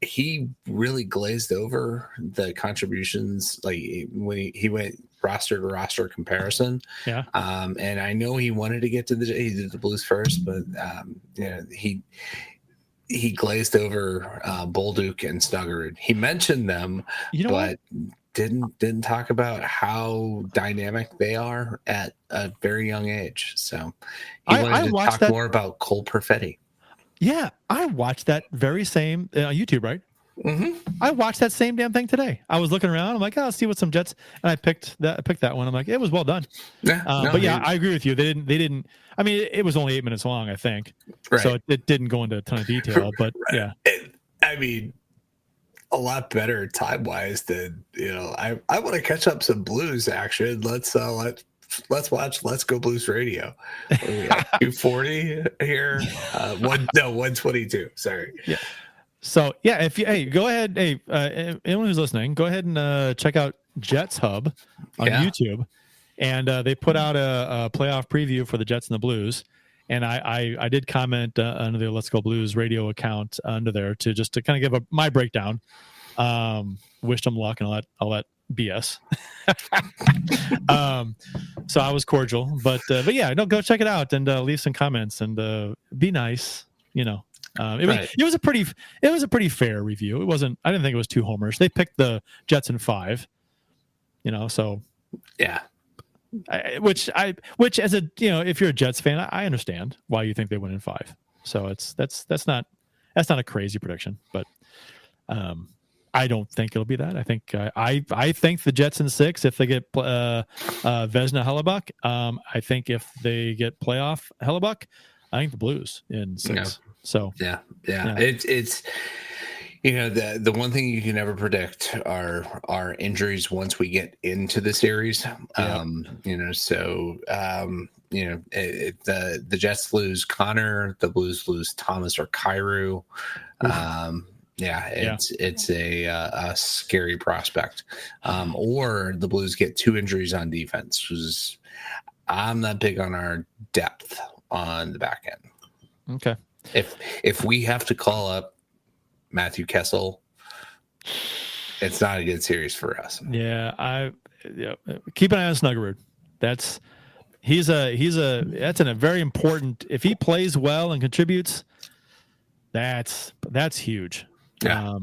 he really glazed over the contributions, like when he went roster to roster comparison. And I know he wanted to get to he did the Blues first, but he glazed over Bolduc and Snuggerud. He mentioned them, but didn't talk about how dynamic they are at a very young age. So he wanted to talk more about Cole Perfetti. Yeah, I watched that very same on YouTube, right? Mm-hmm. I watched that same damn thing today. I was looking around. I'm like, I'll see what some Jets, and I picked that one. I'm like, it was well done. I agree with you. They didn't. I mean, it was only 8 minutes long, I think. Right. So it didn't go into a ton of detail. But yeah, I mean, a lot better time wise than I want to catch up some Blues action. Let's watch Let's Go Blues Radio. 240 here. 122. Sorry. Yeah. So yeah, if you go ahead, anyone who's listening, go ahead and check out Jets Hub on YouTube, and they put out a playoff preview for the Jets and the Blues, and I did comment under the Let's Go Blues Radio account under there to kind of give my breakdown. Wished them luck and all that BS. So I was cordial, but yeah, no, go check it out and leave some comments and be nice. It was a pretty fair review. It wasn't. I didn't think it was 2 homers. They picked the Jets in 5. So yeah. Which as a if you're a Jets fan, I understand why you think they win in 5. So that's not a crazy prediction, but I don't think it'll be that. I think I think the Jets in 6 if they get Vezina Hellebuck. I think if they get playoff Hellebuck, I think the Blues in 6. No. So yeah. It's the one thing you can never predict are injuries once we get into the series. The Jets lose Connor, the Blues lose Thomas or Kyrou. It's a scary prospect. Or the Blues get 2 injuries on defense, because I'm not big on our depth on the back end. Okay. If we have to call up Matthew Kessel, it's not a good series for us. Yeah, keep an eye on Snuggerud. That's a very important. If he plays well and contributes, that's huge. Yeah.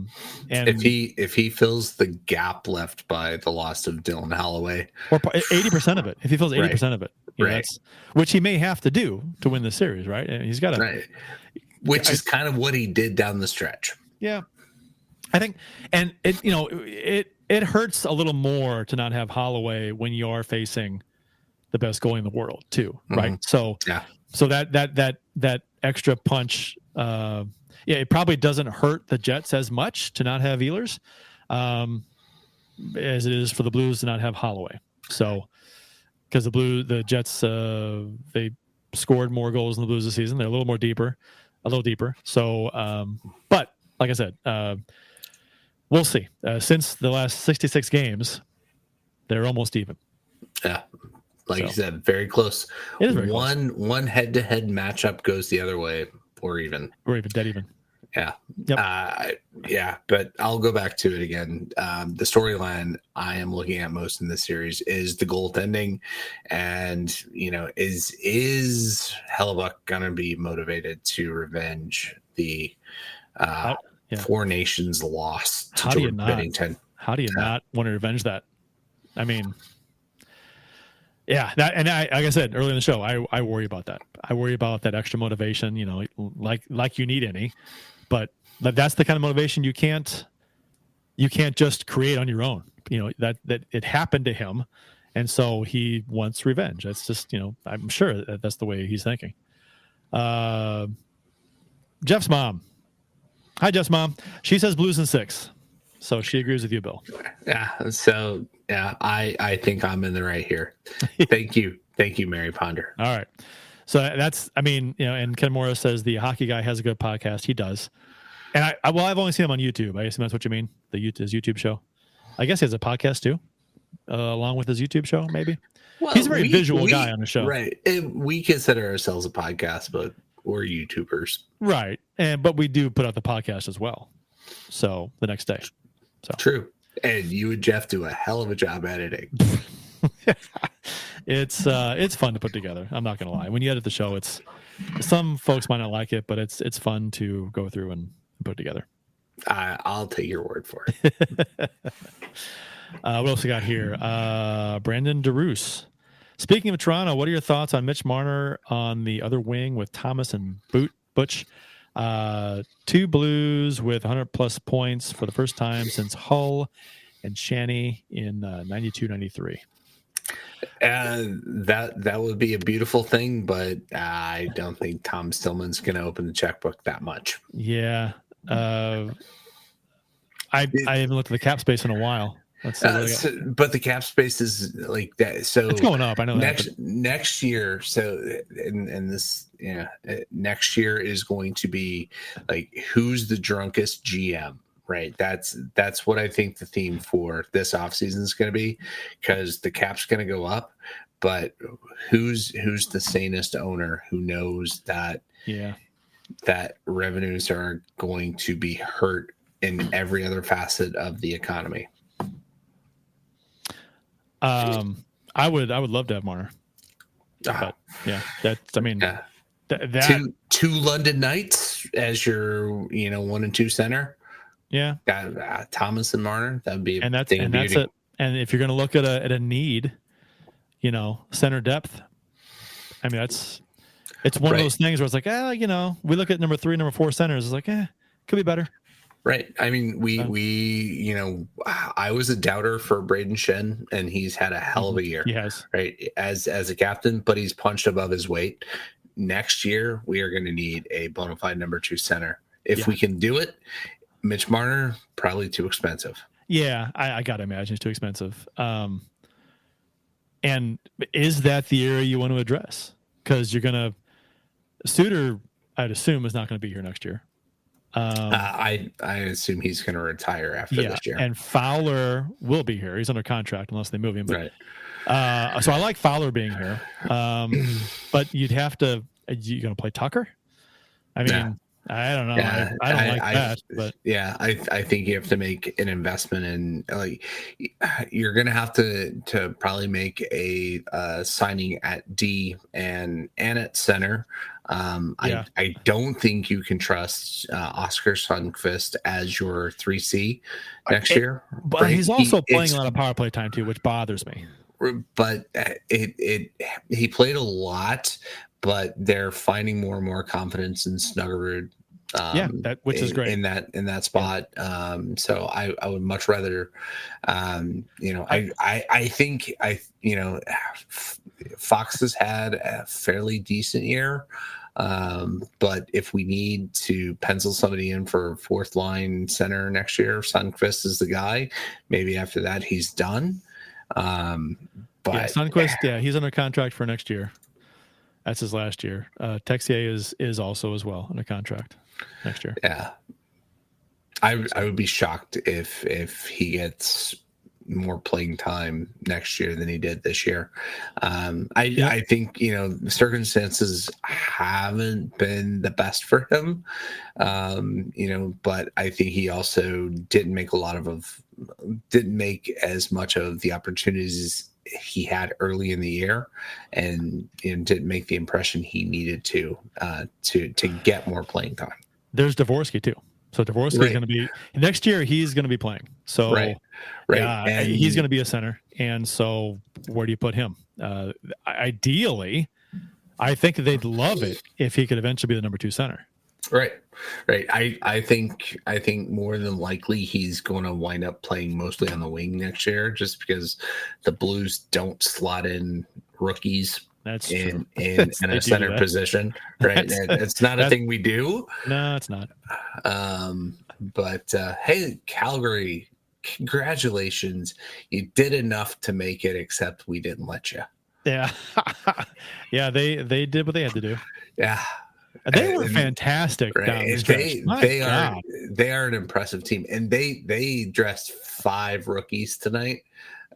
And if he fills the gap left by the loss of Dylan Holloway, or 80% of it, if he fills 80% of it, which he may have to do to win the series, right? And he's got to, right. Which is kind of what he did down the stretch. Yeah, I think, and it hurts a little more to not have Holloway when you are facing the best goalie in the world too, right? So that extra punch, it probably doesn't hurt the Jets as much to not have Ehlers as it is for the Blues to not have Holloway. So because the Jets they scored more goals than the Blues this season, they're a little deeper. So, but like I said, we'll see. Since the last 66 games, they're almost even. Yeah. Like you said, very close. It is very close. One head-to-head matchup goes the other way, or even dead even. Yeah. Yep. But I'll go back to it again. The storyline I am looking at most in this series is the goaltending, and is Hellebuck gonna be motivated to revenge the Four Nations loss to Jordan Binnington? How do you not want to revenge that? I mean, yeah, that, and like I said earlier in the show, I worry about that. I worry about that extra motivation, like you need any, but that's the kind of motivation you can't just create on your own. That it happened to him, and so he wants revenge. That's just, I'm sure that's the way he's thinking. Jeff's mom. Hi, Jeff's mom. She says Blues in 6. So she agrees with you, Bill. Yeah. So I think I'm in the right here. Thank you, Mary Ponder. All right. So that's, and Ken Morris says the hockey guy has a good podcast. He does. And I've only seen him on YouTube. I assume that's what you mean. His YouTube show. I guess he has a podcast too, along with his YouTube show. Maybe. Well, he's a very visual guy on the show, right? And we consider ourselves a podcast, but we're YouTubers, right? But we do put out the podcast as well. So the next day. So true. And you and Jeff do a hell of a job editing. It's fun to put together. I'm not gonna lie. When you edit the show, it's some folks might not like it, but it's fun to go through and put it together. I'll take your word for it. What else we got here? Brandon DeRoos. Speaking of Toronto, what are your thoughts on Mitch Marner on the other wing with Thomas and Butch? 2 Blues with 100+ points for the first time since Hull and Shanny in 92-93. That would be a beautiful thing, but I don't think Tom Stillman's going to open the checkbook that much. Yeah. I haven't looked at the cap space in a while. But the cap space is like that. So it's going up. I know next year. So and this, next year is going to be like, who's the drunkest GM, right? That's what I think the theme for this offseason is going to be, because the cap's going to go up, but who's the sanest owner who knows that that revenues are going to be hurt in every other facet of the economy. I would love to have Marner. But yeah, that two London Knights as your 1 and 2 center. Yeah, Thomas and Marner. That would be that's it. And if you're going to look at a need, center depth. I mean, it's one of those things where it's like, we look at number 3, number 4 centers. It's like, could be better. Right. I mean, we I was a doubter for Braden Shen, and he's had a hell of a year. He has. Right. As a captain, but he's punched above his weight. Next year, we are going to need a bona fide number 2 center. If we can do it, Mitch Marner, probably too expensive. Yeah, I got to imagine it's too expensive. And is that the area you want to address? Because you're going to Suter, I'd assume, is not going to be here next year. I assume he's going to retire after this year. And Fowler will be here. He's under contract unless they move him. But, right. So I like Fowler being here. But you'd have to. Are you going to play Tucker? I mean, I don't know. Yeah, I don't like that. But I think you have to make an investment in, like, you're going to have to probably make a signing at D and at center. I don't think you can trust Oscar Sundqvist as your 3C next year. But he's also playing a lot of power play time too, which bothers me. But he played a lot, but they're finding more and more confidence in Snuggerud. Which is great in that spot. So I would much rather, I think Fox has had a fairly decent year. But if we need to pencil somebody in for fourth line center next year, Sundqvist is the guy. Maybe after that he's done. But Sundqvist, he's under contract for next year. That's his last year. Texier is also as well under contract next year. Yeah, I would be shocked if he gets more playing time next year than he did this year. I think, the circumstances haven't been the best for him. But I think he also didn't make as much of the opportunities he had early in the year, and didn't make the impression he needed to get more playing time. There's Dvorsky too. So Dvorsky is going to be next year. He's going to be playing. So and he's going to be a center. And so where do you put him? Ideally, I think they'd love it if he could eventually be the number 2 center. Right. I think more than likely he's going to wind up playing mostly on the wing next year, just because the Blues don't slot in rookies. That's in a center position, right? It's not a thing we do. No, it's not. But hey, Calgary, congratulations! You did enough to make it, except we didn't let you. Yeah, yeah. They did what they had to do. Yeah, they were fantastic. Right. Down the stretch. They are an impressive team, and they dressed 5 rookies tonight.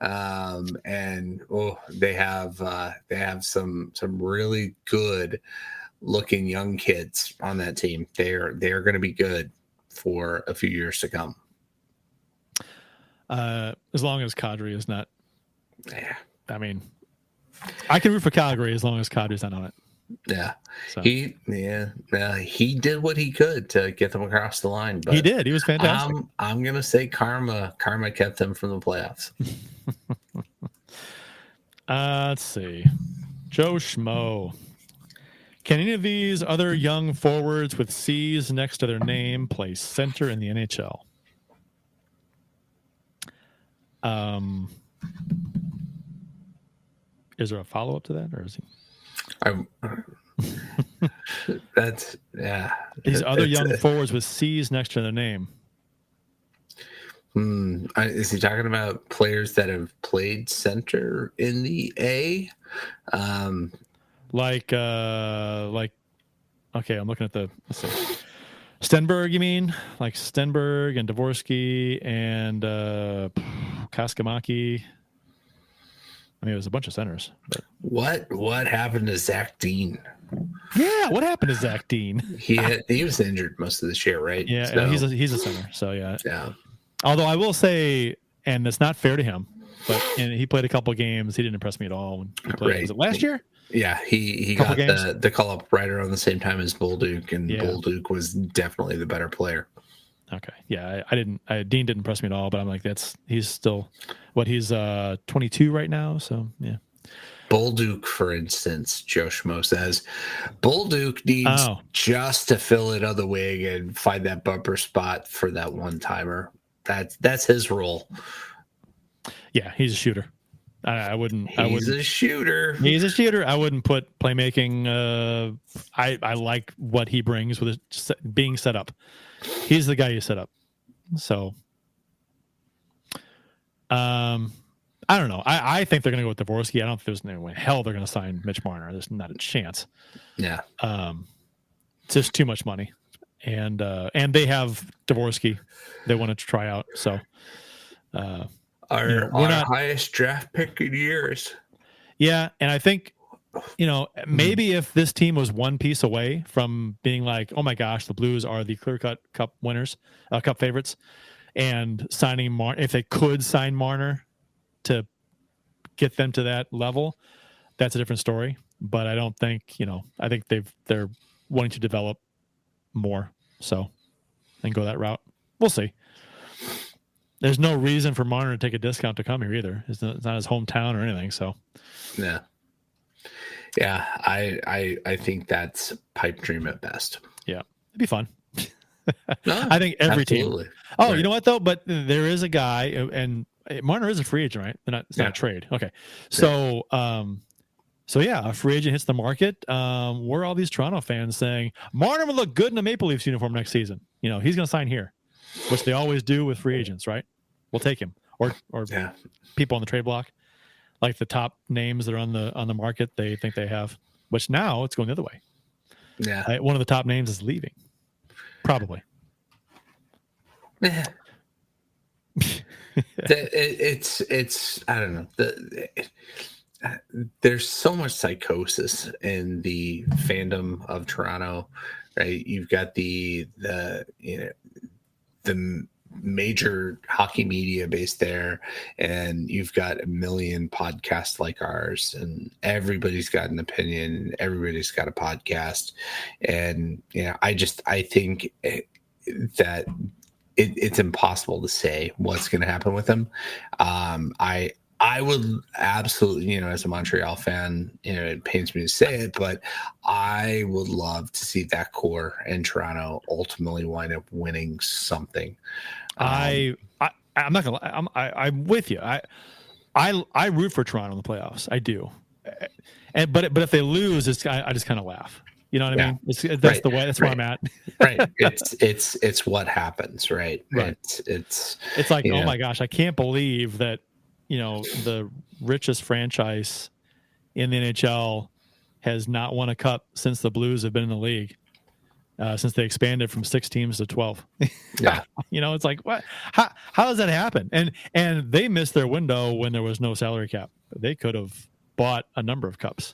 They have some really good looking young kids on that team. They're going to be good for a few years to come. As long as Kadri is not. Yeah. I mean, I can root for Calgary as long as Kadri's not on it. Yeah. So. He did what he could to get them across the line. But he did. He was fantastic. I'm going to say karma kept them from the playoffs. Let's see. Joe Schmo. Can any of these other young forwards with C's next to their name play center in the NHL? Is there a follow-up to that, or is he? That's These other young forwards with C's next to their name. Is he talking about players that have played center in the A? Okay, I'm looking at let's see. Stenberg, you mean? Like Stenberg and Dvorsky and Kaskamaki. I mean, it was a bunch of centers. But. What happened to Zach Dean? Yeah, what happened to Zach Dean? he was injured most of this year, right? Yeah, so. he's a center. So yeah. Yeah. Although I will say, and it's not fair to him, but he played a couple games. He didn't impress me at all when he played. Right. Was it last year? Yeah, he got the call up right around the same time as Bolduc, and Bolduc was definitely the better player. Okay, yeah, Dean didn't impress me at all, but I'm like, he's still he's 22 right now, so yeah. Bolduc, for instance, Joe Schmo says, Bolduc needs just to fill it on the wing and find that bumper spot for that one timer. That's his role. Yeah, he's a shooter. He's a shooter. He's a shooter. I wouldn't put playmaking. I like what he brings with being set up. He's the guy you set up. So, I don't know. I think they're going to go with Dvorsky. I don't think there's no way in hell they're going to sign Mitch Marner. There's not a chance. Yeah. It's just too much money, and they have Dvorsky. They wanted to try out. So, our highest draft pick in years. Yeah, and I think, maybe if this team was one piece away from being like, oh my gosh, the Blues are the clear-cut cup winners, cup favorites, and signing if they could sign Marner to get them to that level, that's a different story. But I don't think, I think they're wanting to develop more, so and go that route. We'll see. There's no reason for Marner to take a discount to come here either. It's not his hometown or anything. So, yeah, I think that's pipe dream at best. Yeah, it'd be fun. I think every team. Oh, right. You know what though? But there is a guy, and Marner is a free agent, right? It's not a trade. Okay, so So yeah, a free agent hits the market. Where are all these Toronto fans saying Martin will look good in a Maple Leafs uniform next season? You know, he's going to sign here, which they always do with free agents, right? We'll take him, or people on the trade block, like the top names that are on the market. They think they have, which now it's going the other way. Yeah, one of the top names is leaving, probably. It's I don't know. There's so much psychosis in the fandom of Toronto, right? You've got the major hockey media based there, and you've got a million podcasts like ours, and everybody's got an opinion, everybody's got a podcast, and I think that it's impossible to say what's going to happen with him. I would absolutely, as a Montreal fan, it pains me to say it, but I would love to see that core in Toronto ultimately wind up winning something. I'm not gonna lie. I'm with you. I root for Toronto in the playoffs. I do, but if they lose, I just kind of laugh. You know what I mean? That's right. The way. That's where I'm at. Right. It's what happens. Right. Right. It's like, oh my gosh, I can't believe that. The richest franchise in the NHL has not won a cup since the Blues have been in the league, since they expanded from 6 teams to 12. Yeah. It's like, what? How does that happen? And they missed their window when there was no salary cap. They could have bought a number of cups,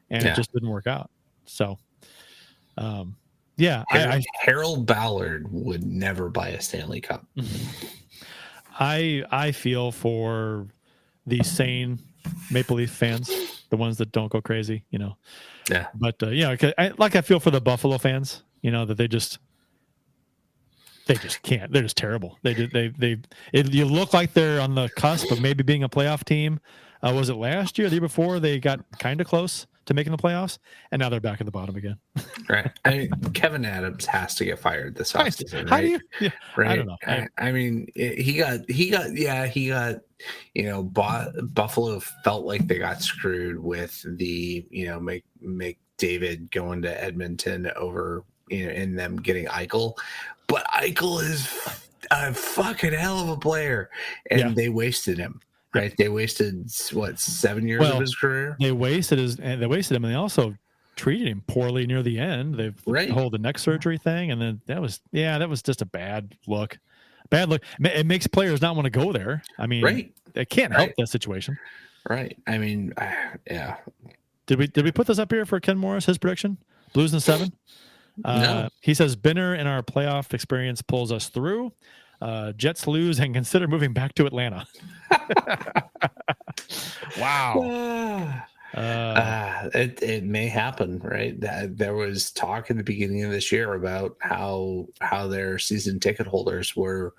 and it just didn't work out. So, Harold Ballard would never buy a Stanley Cup. I feel for the sane Maple Leaf fans, the ones that don't go crazy, Yeah. But I feel for the Buffalo fans, that they just can't. They're just terrible. You look like they're on the cusp of maybe being a playoff team. Was it last year, the year before? They got kind of close to making the playoffs, and now they're back at the bottom again. Right. Kevin Adams has to get fired this offseason. How do you? Yeah, right. I don't know. He got. Buffalo felt like they got screwed with the McDavid going to Edmonton over and them getting Eichel, but Eichel is a fucking hell of a player, and they wasted him. Right, they wasted 7 years of his career. They wasted him, and they also treated him poorly near the end. They've the neck surgery thing, and then that was just a bad look. It makes players not want to go there. I mean, it can't help that situation. Right. I mean, yeah. Did we put this up here for Ken Morris? His prediction: Blues in 7. No. He says Binner in our playoff experience pulls us through. Jets lose and consider moving back to Atlanta. Wow. It may happen, right? There was talk in the beginning of this year about how their season ticket holders were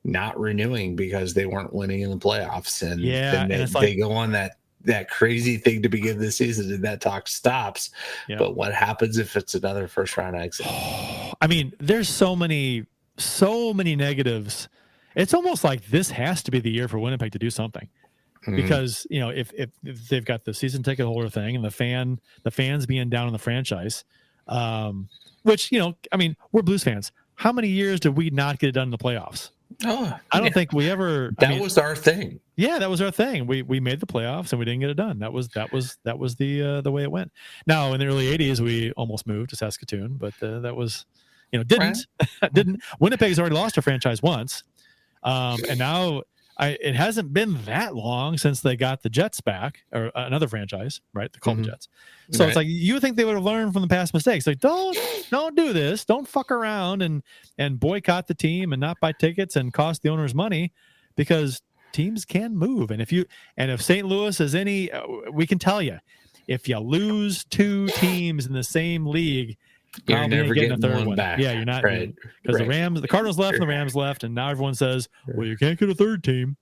not renewing because they weren't winning in the playoffs, and then they go on that crazy thing to begin the season, and that talk stops. Yep. But what happens if it's another first round exit? I mean, there's so many negatives. It's almost like this has to be the year for Winnipeg to do something, because if they've got the season ticket holder thing and the fans being down in the franchise, which we're Blues fans. How many years did we not get it done in the playoffs? I don't think we ever. That was our thing. Yeah, that was our thing. We made the playoffs and we didn't get it done. That was the way it went. Now in the early '80s we almost moved to Saskatoon, but that was. Didn't. Winnipeg's already lost a franchise once, and now it hasn't been that long since they got the Jets back, or another franchise, right? They call them Jets. So it's like you think they would have learned from the past mistakes. Like don't do this. Don't fuck around and boycott the team and not buy tickets and cost the owners money, because teams can move. And if St. Louis is any, we can tell you, if you lose 2 teams in the same league. You're never getting a third one back. Yeah, you're not. Because the Cardinals left and the Rams left, and now everyone says, well, you can't get a third team.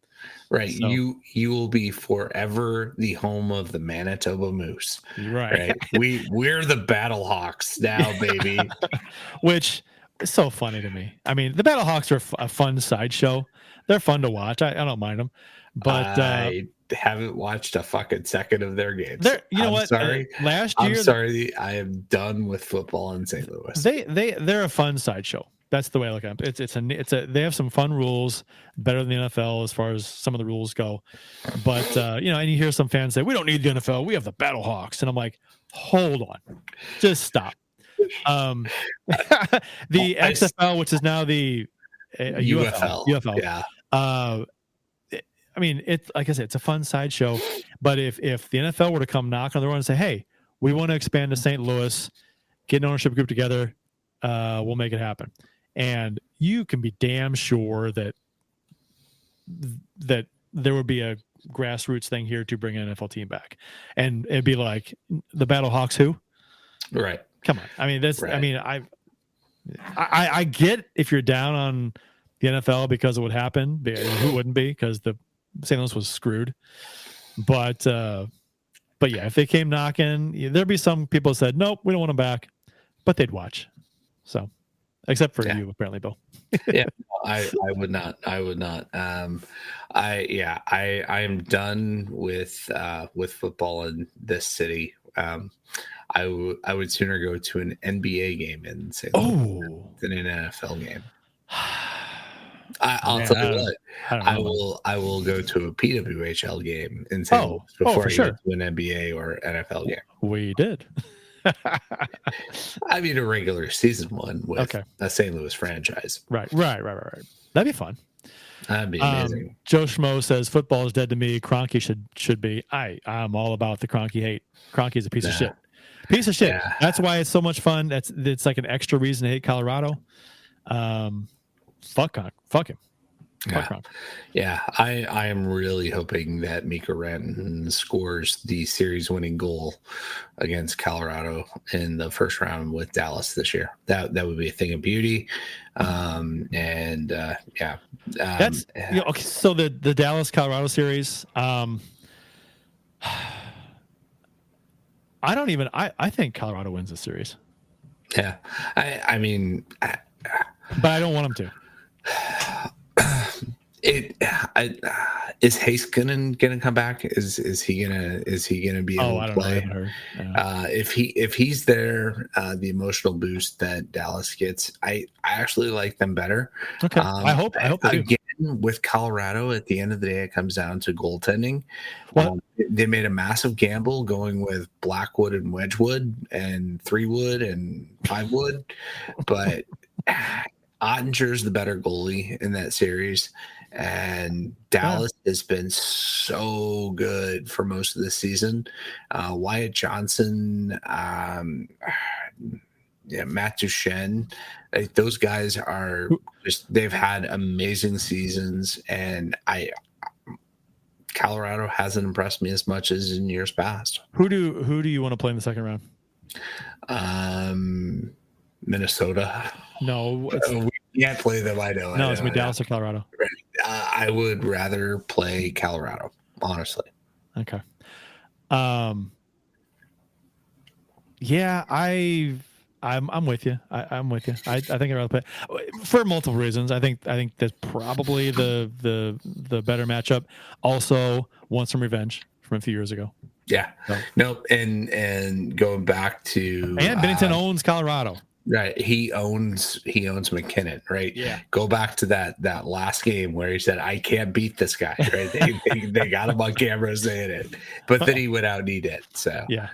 Right. So, you will be forever the home of the Manitoba Moose. Right. We're the Battle Hawks now, baby. Which is so funny to me. I mean, the Battle Hawks are a fun sideshow. They're fun to watch. I don't mind them. But haven't watched a fucking second of their games. You know what? Sorry. Last year, I'm sorry. I am done with football in St. Louis. They're a fun sideshow. That's the way I look at it. They have some fun rules, better than the NFL as far as some of the rules go. But and you hear some fans say, "We don't need the NFL. We have the Battlehawks," and I'm like, "Hold on, just stop." The XFL, which is now the UFL. Yeah. I mean, it's like I said, it's a fun sideshow. But if the NFL were to come knock on the door and say, "Hey, we want to expand to St. Louis, get an ownership group together, we'll make it happen," and you can be damn sure that there would be a grassroots thing here to bring an NFL team back, and it'd be like the Battlehawks, who, right? Come on, I mean that's. Right. I mean, I get if you're down on the NFL because of what happened. Who wouldn't be? Because the St. Louis was screwed. But yeah, if they came knocking, there'd be some people who said, "Nope, we don't want them back," but they'd watch. So, except for you, apparently, Bill. Yeah, I would not. I would not. I am done with football in this city. I would sooner go to an NBA game in St. Louis than an NFL game. I'll tell you what. I will go to a PWHL game in St. Louis before I go to an NBA or NFL game. We did. I mean, a regular season one with a St. Louis franchise. Right. That'd be fun. That'd be amazing. Joe Schmo says football is dead to me. Kroenke should be. I'm all about the Kroenke hate. Kroenke's a piece of shit. Piece of shit. Yeah. That's why it's so much fun. It's like an extra reason to hate Colorado. Fuck him. Fuck Kroenke. Yeah, I am really hoping that Mikko Rantanen scores the series-winning goal against Colorado in the first round with Dallas this year. That would be a thing of beauty. That's okay. So the Dallas Colorado series. I think Colorado wins the series. Yeah, I mean, but I don't want them to. Is Heiskanen gonna come back? Is he gonna be able to play? If he's there, the emotional boost that Dallas gets, I actually like them better. Okay, I hope again with Colorado. At the end of the day, it comes down to goaltending. They made a massive gamble going with Blackwood and Wedgwood and 3-wood and 5-wood, but Ottinger's the better goalie in that series. And Dallas has been so good for most of the season. Wyatt Johnson, Matt Duchene, those guys are they've had amazing seasons. And Colorado hasn't impressed me as much as in years past. Who do you want to play in the second round? Minnesota. No, we can't play them. I know. No, it's Dallas or Colorado. Right. I would rather play Colorado, honestly. Okay. Yeah, I'm with you. I'm with you. I think I'd rather play for multiple reasons. I think that's probably the better matchup. Also, want some revenge from a few years ago. Yeah. Nope. And going back to Bennington owns Colorado. Right. He owns McKinnon, right? Yeah. Go back to that last game where he said, "I can't beat this guy," right? They got him on camera saying it. But then he went out and he did. So yeah.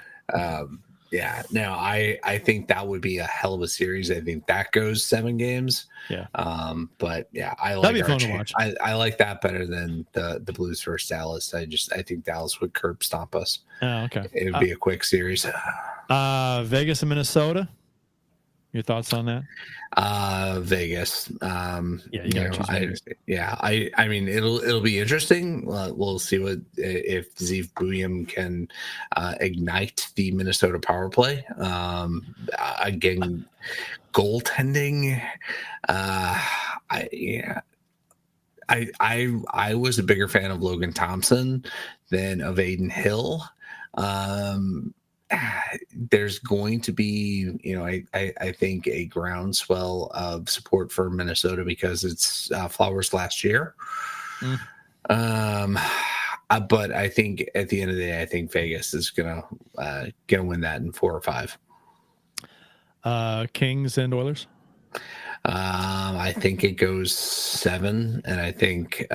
No, I think that would be a hell of a series. I think that goes 7 games. Yeah. But yeah, that'd be fun to watch. I like that better than the Blues versus Dallas. I think Dallas would curb stomp us. Oh, okay. It would be a quick series. Vegas and Minnesota. Your thoughts on that? Vegas. I mean, it'll be interesting. We'll see if Zeev Buium can ignite the Minnesota power play. Again, goaltending. I was a bigger fan of Logan Thompson than of Aiden Hill. There's going to be, I think a groundswell of support for Minnesota because it's Flowers last year. But I think at the end of the day, I think Vegas is gonna win that in 4 or 5. Kings and Oilers. I think it goes 7, and I think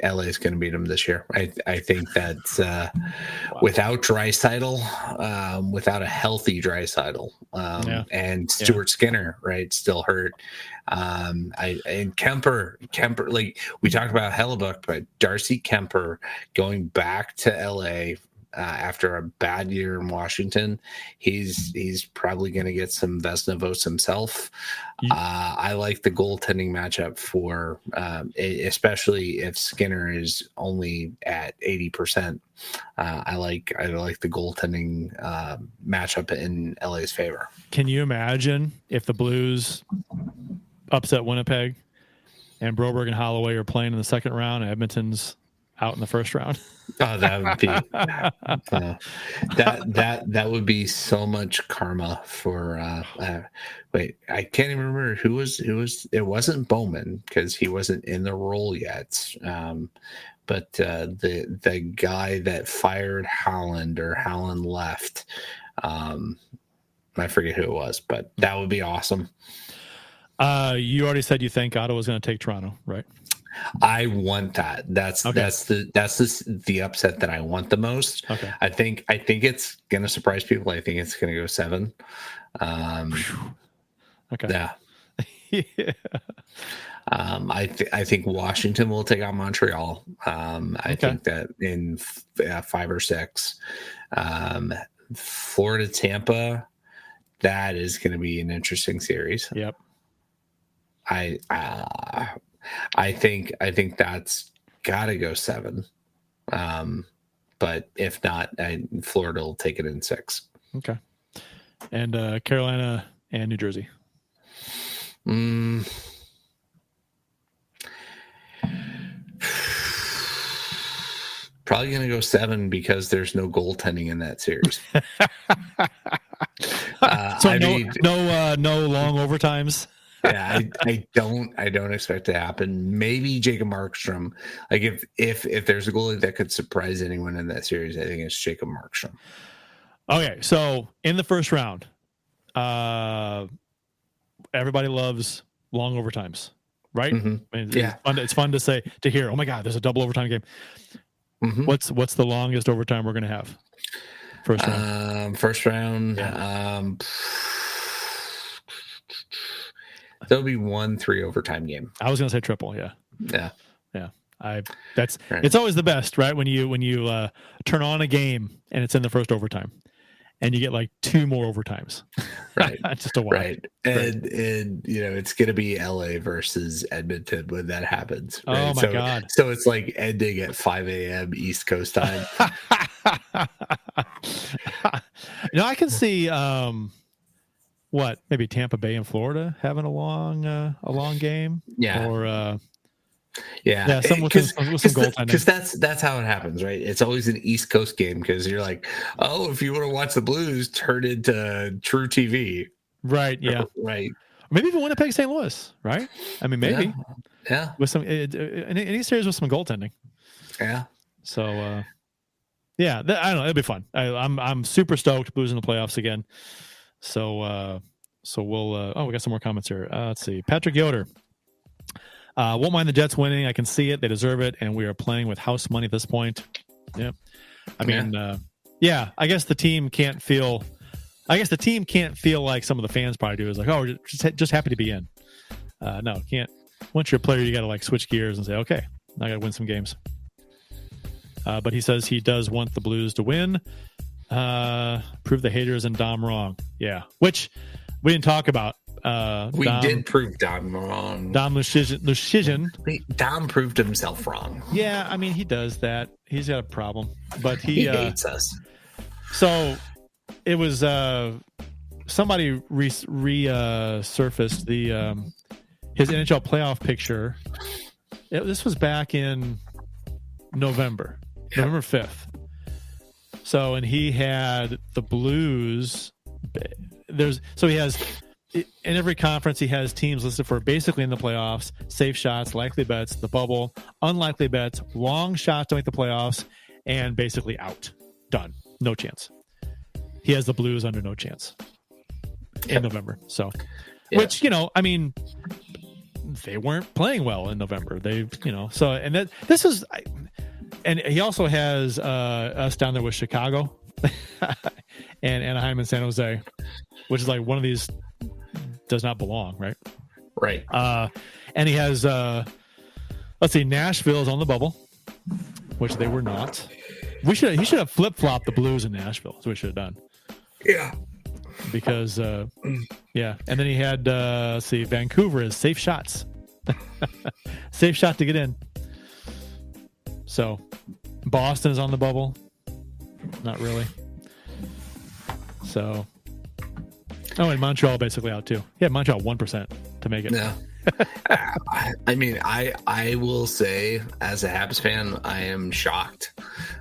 LA is going to beat them this year. I think that's without Draisaitl, without a healthy Draisaitl, and Stuart Skinner, right, still hurt. And Kemper, like we talked about Hellebuck, but Darcy Kemper going back to LA after a bad year in Washington, he's probably going to get some Vezina votes himself. I like the goaltending matchup for, especially if Skinner is only at 80%. I like the goaltending matchup in LA's favor. Can you imagine if the Blues upset Winnipeg and Broberg and Holloway are playing in the second round and Edmonton's out in the first round? Oh, that would be that would be so much karma for wait, I can't even remember who was it wasn't Bowman because he wasn't in the role yet. But the guy that fired Holland or Holland left, I forget who it was, but that would be awesome. You already said you think Ottawa's going to take Toronto, right? I want that. That's the upset that I want the most. Okay. I think it's gonna surprise people. I think it's gonna go 7. Okay. Yeah. Yeah. I think Washington will take on Montreal. I think that in 5 or 6. Florida Tampa, that is going to be an interesting series. Yep. I think that's got to go 7. But if not, Florida will take it in 6. Okay. And Carolina and New Jersey. Probably going to go 7 because there's no goaltending in that series. So no long overtimes. Yeah, I don't expect it to happen. Maybe Jacob Markstrom. Like if there's a goalie that could surprise anyone in that series, I think it's Jacob Markstrom. Okay, so in the first round, everybody loves long overtimes, right? Mm-hmm. I mean, it's fun to hear. Oh my God, there's a double overtime game. Mm-hmm. What's the longest overtime we're going to have? First round. Yeah. There'll be 1 3 overtime game. I was going to say triple. Yeah. That's right. It's always the best, right? When you turn on a game and it's in the first overtime, and you get like 2 more overtimes, right? Just a watch. Right. And it's going to be LA versus Edmonton when that happens. Right? Oh my God! So it's like ending at 5 a.m. East Coast time. I can see. Maybe Tampa Bay and Florida having a long game? Yeah. Or some with some goaltending. Because that's how it happens, right? It's always an East Coast game because you're like, oh, if you want to watch the Blues, turn into True TV. Right. Yeah. Right. Maybe even Winnipeg, St. Louis. Right. I mean, maybe. Yeah. With some any series with some goaltending. Yeah. So, I don't know. It'll be fun. I'm super stoked. Blues in the playoffs again. So we'll. We got some more comments here. Let's see. Patrick Yoder. Won't mind the Jets winning. I can see it. They deserve it, and we are playing with house money at this point. Yeah. I mean, I guess the team can't feel. Like some of the fans probably do. Is like, oh, we're just happy to be in. No, can't. Once you're a player, you got to like switch gears and say, okay, I got to win some games. But he says he does want the Blues to win. Prove the haters and Dom wrong. Yeah, which we didn't talk about. We did prove Dom wrong. Dom Lucian. Dom proved himself wrong. Yeah, I mean, he does that. He's got a problem, but he hates us. So it was somebody resurfaced the his NHL playoff picture. This was back in November 5th. So, and he had the Blues. He has in every conference, he has teams listed for basically in the playoffs, safe shots, likely bets, the bubble, unlikely bets, long shots to make the playoffs, and basically out. Done. No chance. He has the Blues under no chance in November. So, which, I mean, they weren't playing well in November. So, and this is, and he also has us down there with Chicago and Anaheim and San Jose, which is like one of these does not belong, right? Right. And he has, let's see, Nashville's on the bubble, which they were not. He should have flip-flopped the Blues in Nashville. That's what we should have done. Yeah. Because, And then he had, let's see, Vancouver is safe shots. Safe shot to get in. So, Boston is on the bubble. Not really. So, and Montreal basically out too. Yeah, Montreal 1% to make it. No. I mean, I will say, as a Habs fan, I am shocked.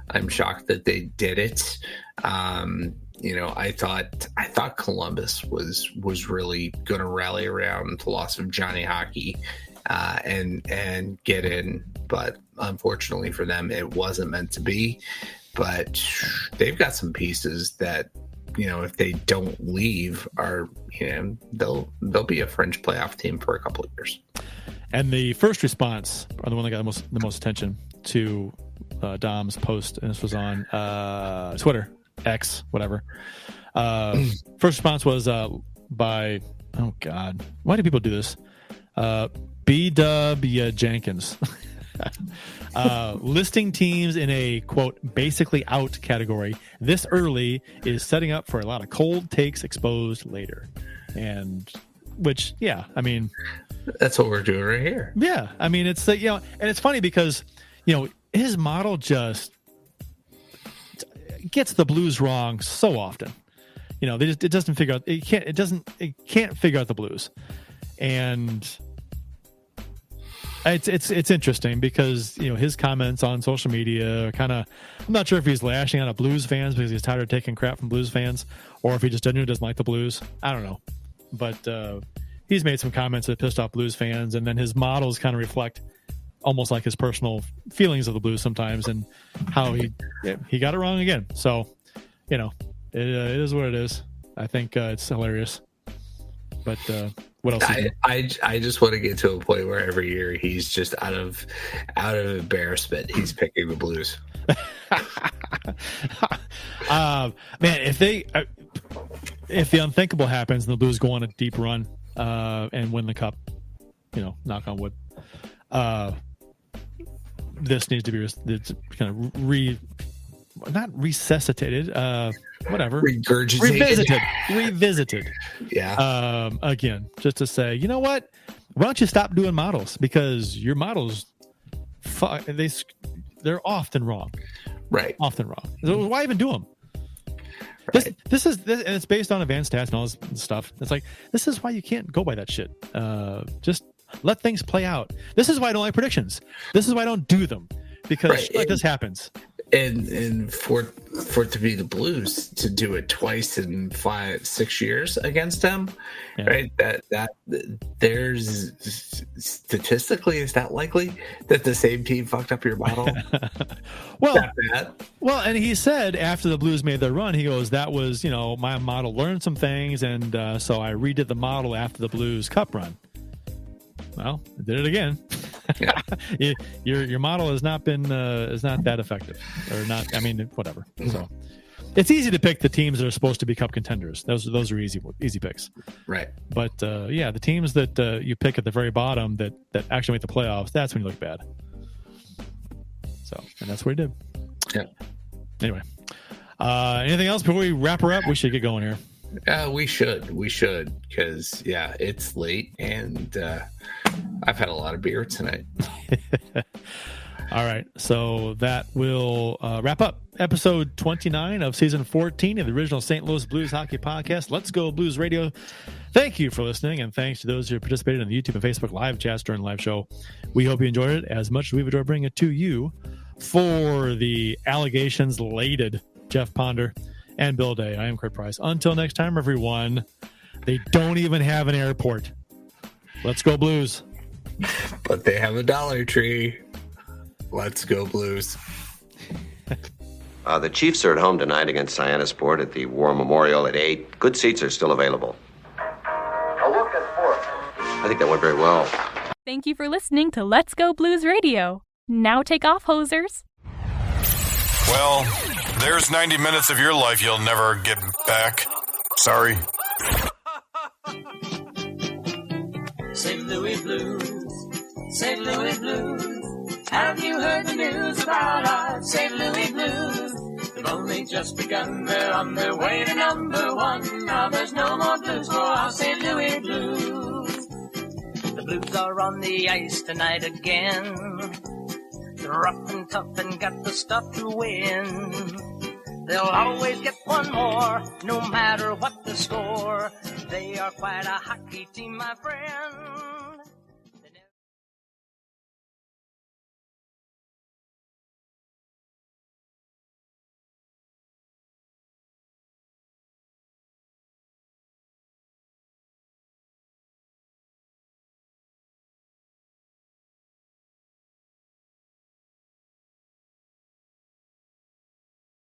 I'm shocked that they did it. I thought Columbus was really going to rally around the loss of Johnny Hockey and get in, but unfortunately for them, it wasn't meant to be. But they've got some pieces that, if they don't leave, they'll be a fringe playoff team for a couple of years. And the first response, or the one that got the most attention to Dom's post, and this was on Twitter, X, whatever. First response was by, oh God, why do people do this? B.W. Jenkins. Listing teams in a, quote, basically out category this early is setting up for a lot of cold takes exposed later. And which, yeah, I mean, that's what we're doing right here. Yeah. I mean, it's and it's funny because, his model just gets the Blues wrong so often. It doesn't figure out, it can't figure out the Blues. And it's interesting because his comments on social media are kind of, I'm not sure if he's lashing out at Blues fans because he's tired of taking crap from Blues fans, or if he just doesn't like the Blues. I don't know, but he's made some comments that pissed off Blues fans, and then his models kind of reflect almost like his personal feelings of the Blues sometimes, and how he got it wrong again. So it is what it is. I think it's hilarious. But what else? I just want to get to a point where every year he's just out of embarrassment, he's picking the Blues. Man, if the unthinkable happens and the Blues go on a deep run and win the cup, knock on wood, this needs to be kind of not resuscitated, whatever, revisited. Yeah. Again, just to say, you know what? Why don't you stop doing models? Because your models, they're often wrong. Right. Often wrong. So why even do them? Right. This and it's based on advanced stats and all this stuff. It's like, this is why you can't go by that shit. Just let things play out. This is why I don't like predictions. This is why I don't do them, because shit like this happens. And for it to be the Blues to do it twice in 5-6 years against them, right? That there's statistically, is that likely that the same team fucked up your model? Well, and he said after the Blues made their run, he goes, "That was my model learned some things, and so I redid the model after the Blues Cup run." Well, I did it again. Yeah. your model has not been is not that effective, or not. I mean, whatever. So it's easy to pick the teams that are supposed to be cup contenders. Those are easy picks, right? But the teams that you pick at the very bottom that actually make the playoffs, that's when you look bad. So, and that's what he did. Yeah. Anyway, anything else before we wrap her up? We should get going here. We should, because it's late, and I've had a lot of beer tonight. All right, so that will wrap up episode 29 of season 14 of the original St. Louis Blues Hockey Podcast. Let's Go Blues Radio. Thank you for listening, and thanks to those who participated in the YouTube and Facebook live chats during the live show. We hope you enjoyed it as much as we've enjoyed bringing it to you. For the allegations-laden Jeff Ponder and Bill Day, I am Kurt Price. Until next time, everyone, They don't even have an airport. Let's go Blues. But they have a Dollar Tree. Let's go Blues. The Chiefs are at home tonight against Cyanosport at the War Memorial at 8. Good seats are still available. A look at fourth. I think that went very well. Thank you for listening to Let's Go Blues Radio. Now take off, hosers. Well, there's 90 minutes of your life you'll never get back. Sorry. St. Louis Blues, St. Louis Blues. Have you heard the news about our St. Louis Blues? They've only just begun, they're on their way to number one. Now there's no more blues for our St. Louis Blues. The Blues are on the ice tonight again. They're rough and tough and got the stuff to win. They'll always get one more, no matter what the score. They are quite a hockey team, my friend.